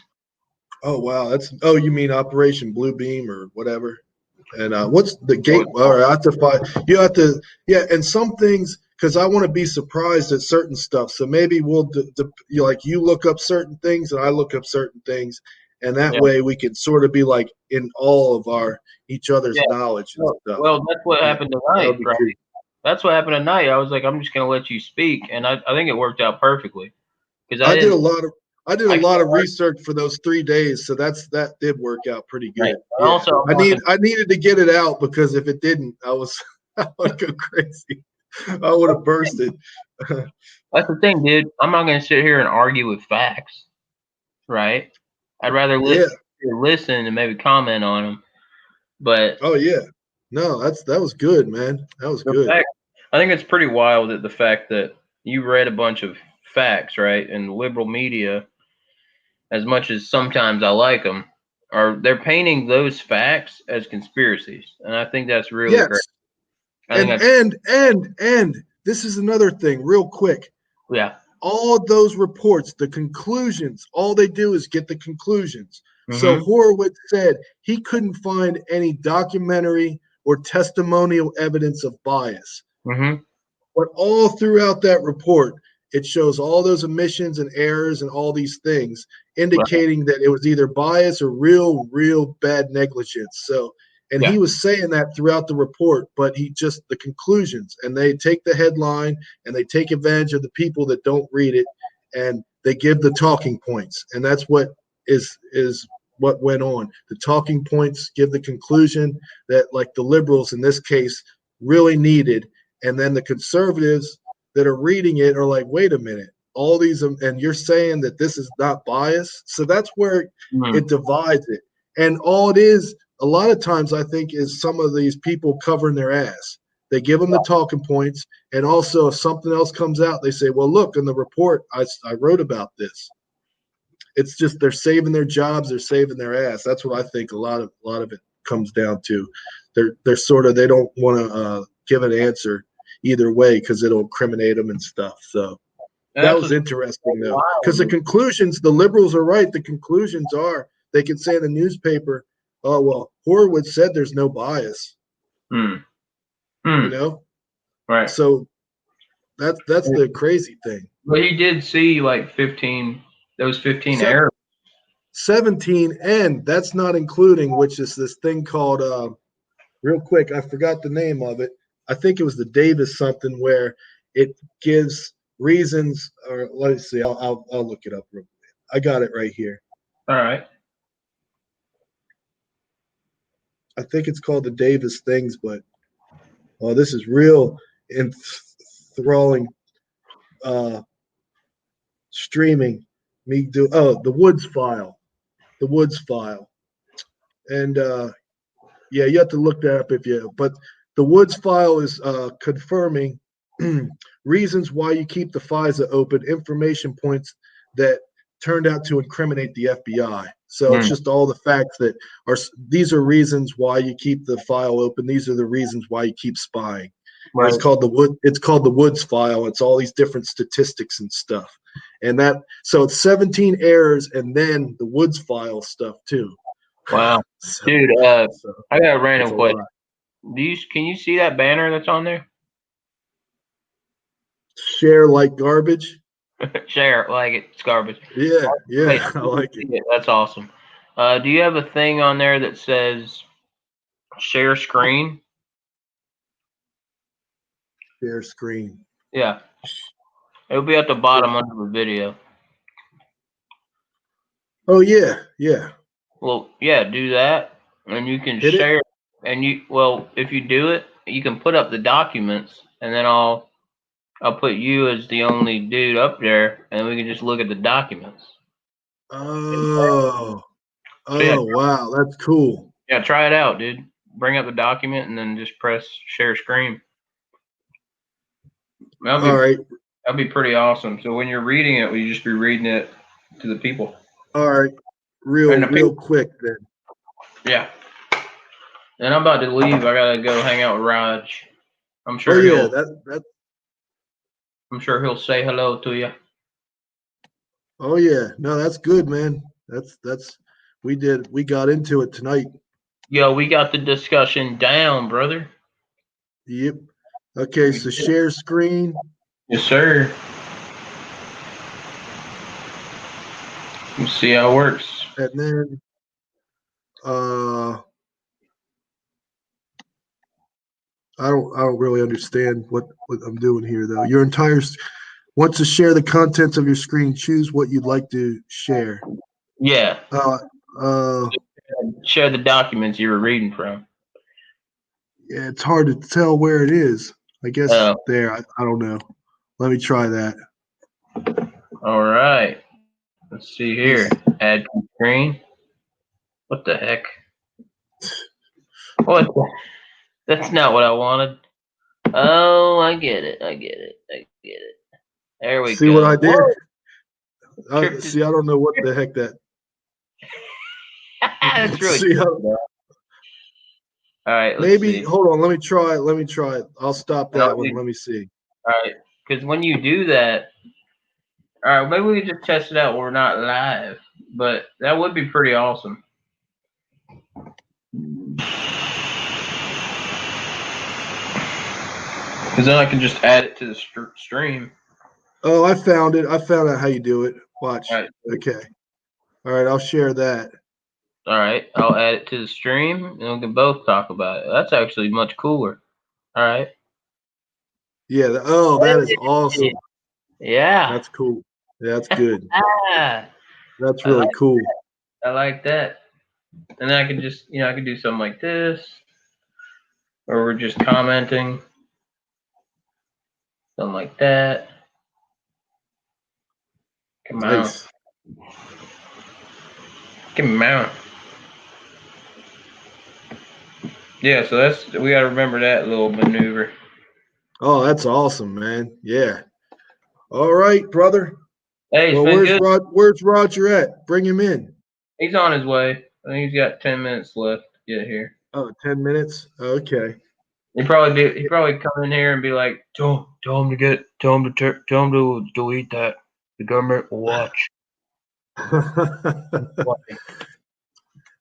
Oh wow, that's. Oh, you mean Operation Blue Beam or whatever? And what's the gate? All right, I have to find. You have to. Yeah, and some things because I want to be surprised at certain stuff. So maybe you look up certain things and I look up certain things, and that Yeah, way we can sort of be like in all of each other's yeah. knowledge and stuff. Well, that's what That, happened that tonight, would be right? cool. That's what happened tonight. I was like, I'm just gonna let you speak, and I think it worked out perfectly because I did a lot of. I did a I lot can't of research for those 3 days, so that did work out pretty right. good. And Yeah, also, I'm not I needed to get it out because if it didn't, I would go crazy. I would have bursted. that's the thing, dude. I'm not gonna sit here and argue with facts, right? I'd rather Yeah. listen and maybe comment on them. But Oh yeah. No, that was good, man. That was the good. fact, I think it's pretty wild that the fact that you read a bunch of facts, right, and liberal media, as much as sometimes I like them, they're painting those facts as conspiracies, and I think that's really great. Yes. I think And that's this is another thing, real quick. yeah. All those reports, the conclusions, all they do is get the conclusions. So Mm-hmm. Horowitz said he couldn't find any documentary or testimonial evidence of bias. Mm-hmm. But all throughout that report, it shows all those omissions and errors and all these things, Right. indicating that it was either bias or real bad negligence. So, and Yeah. he was saying that throughout the report, but he just the conclusions, and they take the headline and they take advantage of the people that don't read it, and they give the talking points, and that's what is what went on. The talking points give the conclusion that, like the liberals in this case, really needed, and then the conservatives that are reading it are like, wait a minute, all these, and you're saying that this is not bias. So that's where Mm-hmm. it divides it. And all it is, a lot of times, I think, is some of these people covering their ass. They give them the talking points. And also, if something else comes out, they say, well, look, in the report, I wrote about this. It's just they're saving their jobs, they're saving their ass. That's what I think a lot of it comes down to. They're sort of, they don't want to give an answer either way because it'll incriminate them and stuff. So And that that's was what's interesting though, because the wild. conclusions, the liberals are right. The conclusions are they can say in the newspaper, "Oh well, Horowitz said there's no bias," Hmm. you Hmm. know. Right. So that's the crazy thing. But he did see like 15, those 15 Se- errors. 17, and that's not including which is this thing called real quick. I forgot the name of it. I think it was the Davis something where it gives reasons. Or let's see. I'll look it up real quick. I got it right here. All right. I think it's called the Davis things, but this is real enthralling streaming. Me do the Woods file, the Woods file, and yeah, you have to look that up if you. But the Woods file is confirming reasons why you keep the FISA open, information points that turned out to incriminate the FBI. So it's Hmm. just all the facts that are. These are reasons why you keep the file open. These are the reasons why you keep spying. And it's Right. called the Woods file. It's all these different statistics and stuff. And so it's 17 errors and then the Woods file stuff too. Wow. So, Dude, so I got a it's random a question. lot. Can you see that banner that's on there? Share like garbage. Share it, like it's garbage. Yeah, Wait, yeah, I like it. that's awesome. Do you have a thing on there that says share screen? Share screen. Yeah, it'll be at the Yeah. bottom under the video. Oh yeah, yeah. Well, yeah, do that, and you can Hit it. share. And if you do it, you can put up the documents, and then I'll put you as the only dude up there, and we can just look at the documents. Oh, So yeah, oh wow, that's cool. yeah, try it out, dude. Bring up the document and then just press share screen. All right, That'd be pretty awesome. So when you're reading it, will you just be reading it to the people? all right. And the Real people, quick then. yeah. And I'm about to leave. I gotta go hang out with Raj. I'm Oh sure yeah, he'll. I'm sure he'll say hello to you. oh yeah. No, that's good, man. We got into it tonight. Yo, we got the discussion down, brother. Yep. Okay, so share screen. Yes, sir. Let's see how it works. And then I don't really understand what I'm doing here though. Want to share the contents of your screen, choose what you'd like to share. Yeah. Uh Share the documents you were reading from. yeah, it's hard to tell where it is. I guess there. I don't know. Let me try that. All right. Let's see here. Add screen. What the heck? What? That's not what I wanted. Oh, I get it. There we See what I go. did? Whoa. See, I don't know what the heck that. That's really See cool. how, All right, let's maybe see. hold on. Let me try it. I'll stop that one. Let me see. All right, because when you do that, all right, maybe we could just test it out when we're not live, but that would be pretty awesome. Because then I can just add it to the stream. Oh, I found it. I found out how you do it. Watch. All right. Okay. All right. I'll share that. All right, I'll add it to the stream, and we can both talk about it. That's actually much cooler. All right. Yeah. That is awesome. Yeah. That's cool. Yeah, that's good. Ah, That's really cool. I like that. And then I can just, I can do something like this, or we're just commenting, something like that. Come Nice. out. Yeah, so we gotta remember that little maneuver. Oh, that's awesome, man. Yeah. All right, brother. Hey, it's Well, been good. where's Roger at? Bring him in. He's on his way. I think he's got 10 minutes left to get here. Oh, 10 minutes. Okay. He'd probably come in here and be like, tell him to delete that. The government will watch.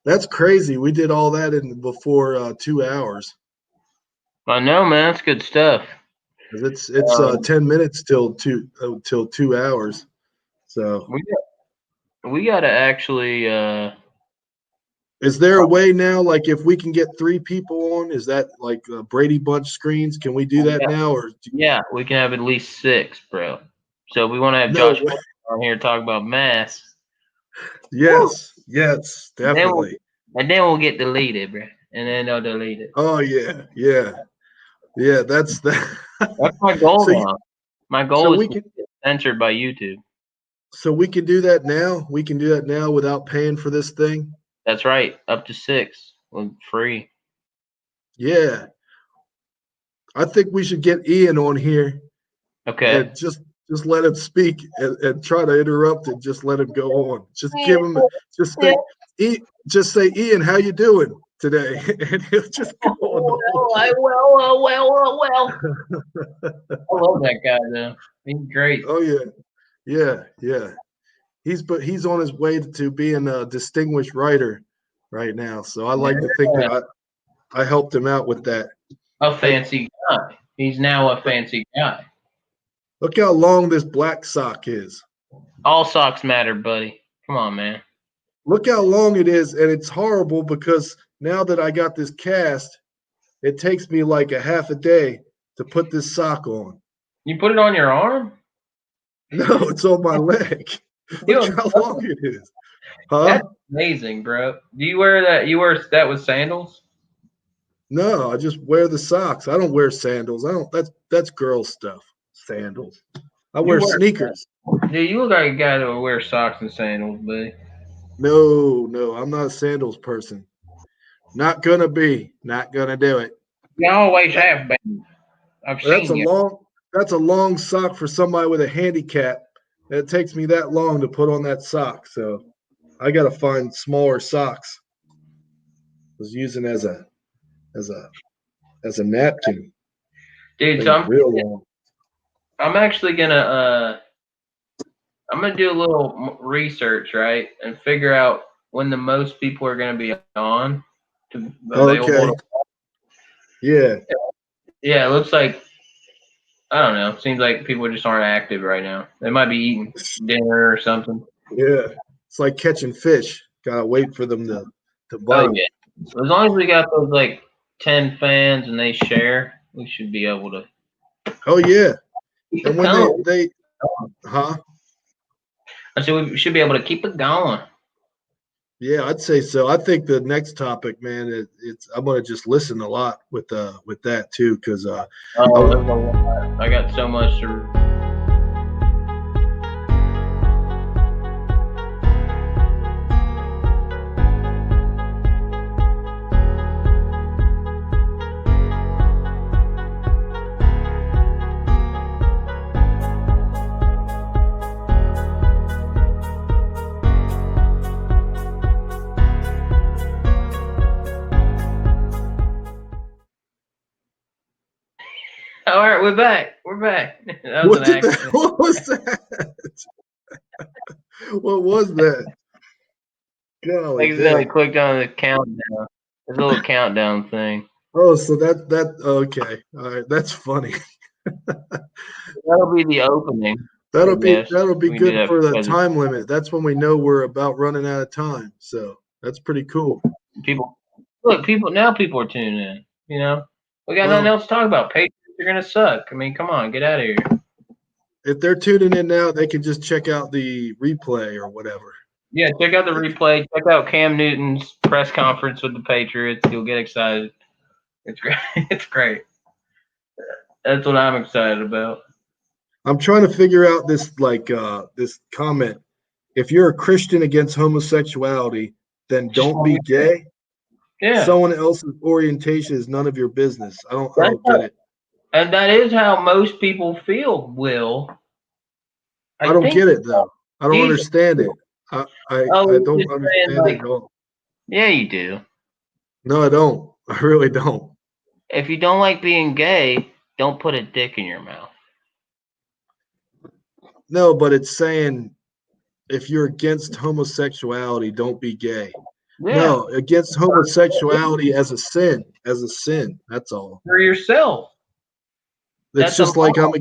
That's crazy. We did all that in before 2 hours. I know, man. It's good stuff. It's 10 minutes till 2 hours. So we gotta actually. is there a way now, like if we can get 3 people on, is that like Brady Bunch screens? Can we do that now? Or yeah, we can have at least 6, bro. So we want to have no Josh way. on here talk about mass. Yes, definitely. And then we'll get deleted, bro. And then they'll delete it. Oh yeah. That's that. That's my goal So now. My goal is to get censored by YouTube. So we can do that now. We can do that now without paying for this thing. That's right. Up to 6, free. Yeah, I think we should get Ian on here. Okay. And just let him speak and try to interrupt and just let him go on. Just give him just say Ian, how you doing today? And he'll just go on the whole Well. I love that guy though. He's great. Oh yeah. He's on his way to being a distinguished writer right now. So I like to think Yeah. that I helped him out with that. A fancy guy. He's now a fancy guy. Look how long this black sock is. All socks matter, buddy. Come on, man. Look how long it is, and it's horrible because now that I got this cast, it takes me like a half a day to put this sock on. You put it on your arm? No, it's on my leg. Look how long it is. Huh? That's amazing, bro. Do you wear that? You wear that with sandals? No, I just wear the socks. I don't wear sandals. I don't. That's girl stuff. Sandals. I wear sneakers. Dude, you look like a guy that would wear socks and sandals, buddy. No, I'm not a sandals person. Not gonna be. Not gonna do it. You always have been. I've seen you. That's a long sock for somebody with a handicap. It takes me that long to put on that sock, so I gotta find smaller socks. I was using as a napkin. Dude, so real long. I'm actually gonna I'm gonna do a little research, right, and figure out when the most people are gonna be on. Okay. Yeah. Yeah, it looks like I don't know. Seems like people just aren't active right now. They might be eating dinner or something. Yeah, it's like catching fish. Gotta wait for them to bite. Oh yeah. So as long as we got those like 10 fans and they share, we should be able to. Oh yeah. And when they huh? I said we should be able to keep it going. Yeah, I'd say so. I think the next topic, man, it's I'm gonna just listen a lot with that too, because I got so much to. All right, we're back. We're back. That was an accident. What was that? What was that? Golly, accidentally clicked on the countdown. There's a little countdown thing. Oh, so that okay. All right, that's funny. That'll be the opening. That'll be good for the time limit. That's when we know we're about running out of time. So that's pretty cool. People are tuning in. You know, we got nothing else to talk about. Patriots are gonna suck. I mean, come on, get out of here. If they're tuning in now, they can just check out the replay or whatever. Yeah, check out the replay. Check out Cam Newton's press conference with the Patriots. You'll get excited. It's great. It's great. That's what I'm excited about. I'm trying to figure out this this comment. If you're a Christian against homosexuality, then don't be gay. Yeah. Someone else's orientation is none of your business. I don't get it. And that is how most people feel, Will. I don't get it though. I don't understand it. I don't understand it at all. Yeah, you do. No, I don't. I really don't. If you don't like being gay, don't put a dick in your mouth. No, but it's saying if you're against homosexuality, don't be gay. Yeah. No, against homosexuality as a sin. That's all. For yourself. It's just like I'm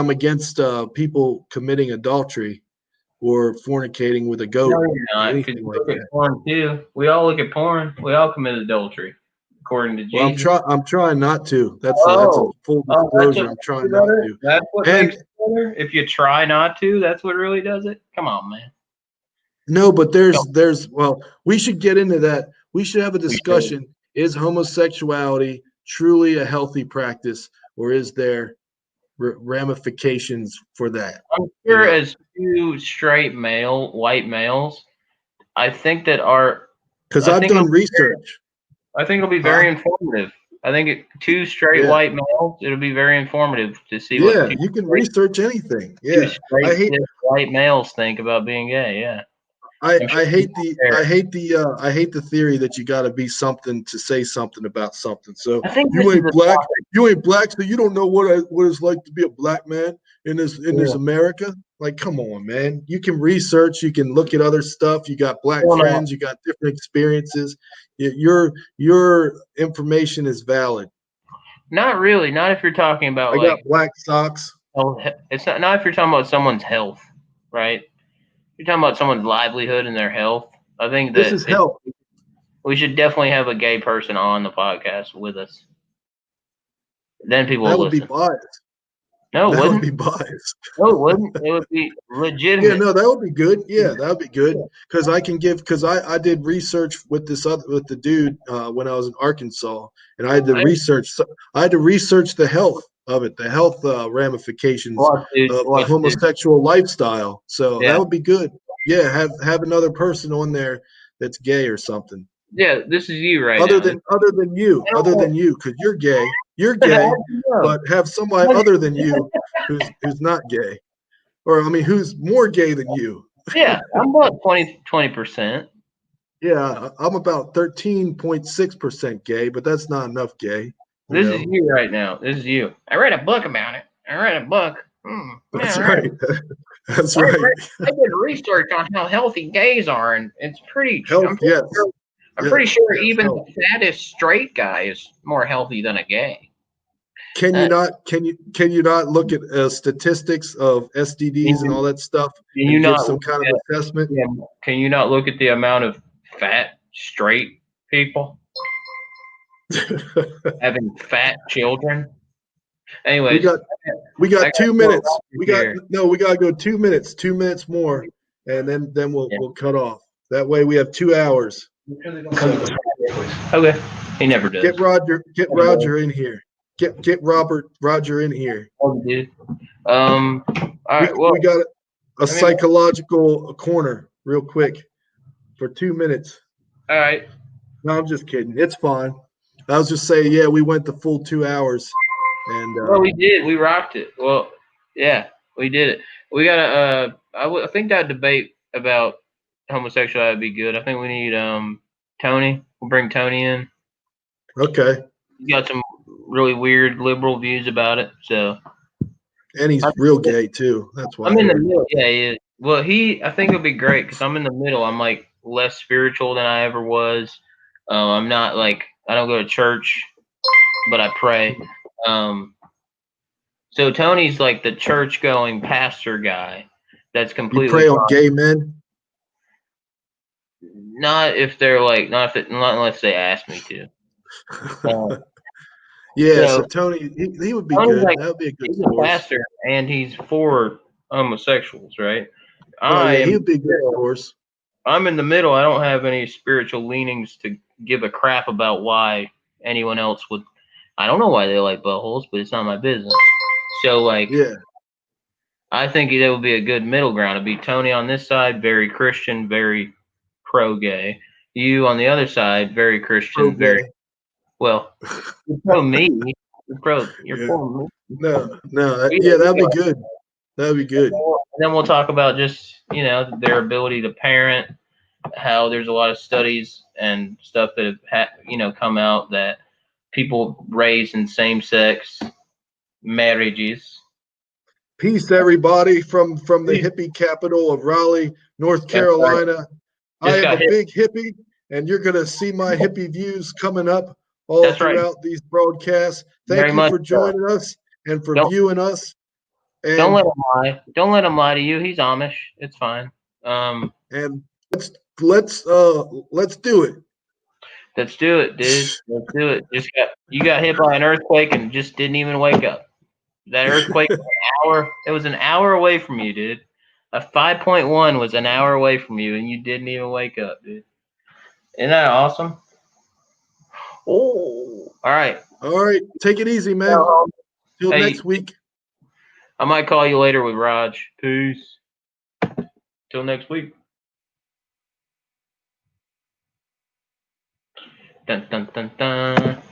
against people committing adultery or fornicating with a goat. No, you're not. Anything like look that. At porn too. We all look at porn. We all commit adultery, according to Jesus. Well, I'm trying not to. That's a full disclosure. I'm trying not to. That's what makes it better. If you try not to, that's what really does it. Come on, man. No, but well, we should get into that. We should have a discussion. Is homosexuality truly a healthy practice, or is there ramifications for that? I'm sure as two straight white males, I think that because I've done research. I think it'll be very informative. I think two straight white males, it'll be very informative to see what you can research anything. Yeah. I hate white males think about being gay. Yeah. I'm sure I he's hate the there. I hate the theory that you got to be something to say something about something. So I think this you is ain't a black, topic. so you don't know what it's like to be a black man in this Yeah. America. Like, come on, man. You can research, you can look at other stuff. You got black Well, no, friends, you got different experiences. Your information is valid. not really. Not if you're talking about I got like black socks. health. It's not if you're talking about someone's health, right? You're talking about someone's livelihood and their health. I think This that is health. we should definitely have a gay person on the podcast with us. Then people That will would be listen. biased. No, it That would wouldn't. be biased. No, it wouldn't. It would be Yeah, legitimate. no, that would be good. Yeah, that would be good because I did research with with the dude when I was in Arkansas, and I I had to research the health of it, the health ramifications of the watch, dude. homosexual lifestyle. So that Yeah, would be good. Yeah, have another person on there that's gay or something. yeah. This is you right now. I Other don't than you, because you're know. gay, but have somebody other than you who's not gay, or I mean, who's more gay than you. Yeah, I'm about 20%. Yeah, I'm about 13.6% gay, but that's not enough gay, you This is know. you right now. This is you. I read a book about it. I read a book. That's Yeah, right. right. That's right. I did research on how healthy gays are, and it's pretty. Health, yes. I'm Yes, pretty sure yes, even health. the fattest straight guy is more healthy than a gay. Can Uh, you not can you not look at statistics of can STDs and you all that stuff can you and give not some look kind of at assessment? yeah, can you not look at the amount of fat straight people having fat children? we Anyways, got we I got got 2 minutes. more here. We gotta go 2 minutes. 2 minutes more, and then Yeah. we'll cut off. That way we have 2 hours. So Okay. He never does. Get Roger in here. Get Roger in here. Oh, dude. All right. Well, We got a I mean, psychological corner real quick for 2 minutes. all right. No, I'm just kidding. It's fine. I was just saying, yeah, we went the full 2 hours, and Well, we did. We rocked it. Well, yeah, we did it. We got to. I think that debate about homosexuality would be good. I think we need Tony. We'll bring Tony in. okay. He's got some really weird liberal views about it. So And he's I'm real gay too. That's what I'm I in the heard. middle. Yeah, he is. Well, I think it'll be great because I'm in the middle. I'm like less spiritual than I ever was. I'm not like I don't go to church, but I pray. Um, so Tony's like the church going pastor guy. That's You completely prey on fine. gay men? Not if they're like not unless they ask me to. Um, Yeah. so So Tony, he would be Tony's good. like That would be a good he's a source. pastor and he's for homosexuals, right? Oh I yeah, am he would be a good source. I'm in the middle. I don't have any spiritual leanings to give a crap about why anyone else would. I don't know why they like buttholes, but it's not my business. So like, Yeah. I think that would be a good middle ground. It'd be Tony on this side, very Christian, very pro-gay. You on the other side, very Pro Christian, very gay. well. You're pro me. You're Yeah. pro me. No. We- Yeah, that'd we be got- good. That'd be good. And then we'll talk about just their ability to parent, how there's a lot of studies and stuff that have come out that people raised in same-sex marriages. Peace, everybody, from the hippie capital of Raleigh, North That's right. Carolina. I Just am a got hit. big hippie, and you're gonna see my hippie views coming up all That's right. throughout these broadcasts. Very Thank you much for so. joining us and for Don't viewing us. don't let And him lie. Don't let him lie to you. He's Amish. It's fine. and let's do it. Let's do it, dude. Let's do it. You got hit by an earthquake and just didn't even wake up. That earthquake was an hour. It was an hour away from you, dude. A 5.1 was an hour away from you, and you didn't even wake up, dude. Isn't that awesome? Oh, all right. All right, take it easy, man. Well, Till hey, next week. I might call you later with Raj. Peace. Till next week. Dun dun dun dun.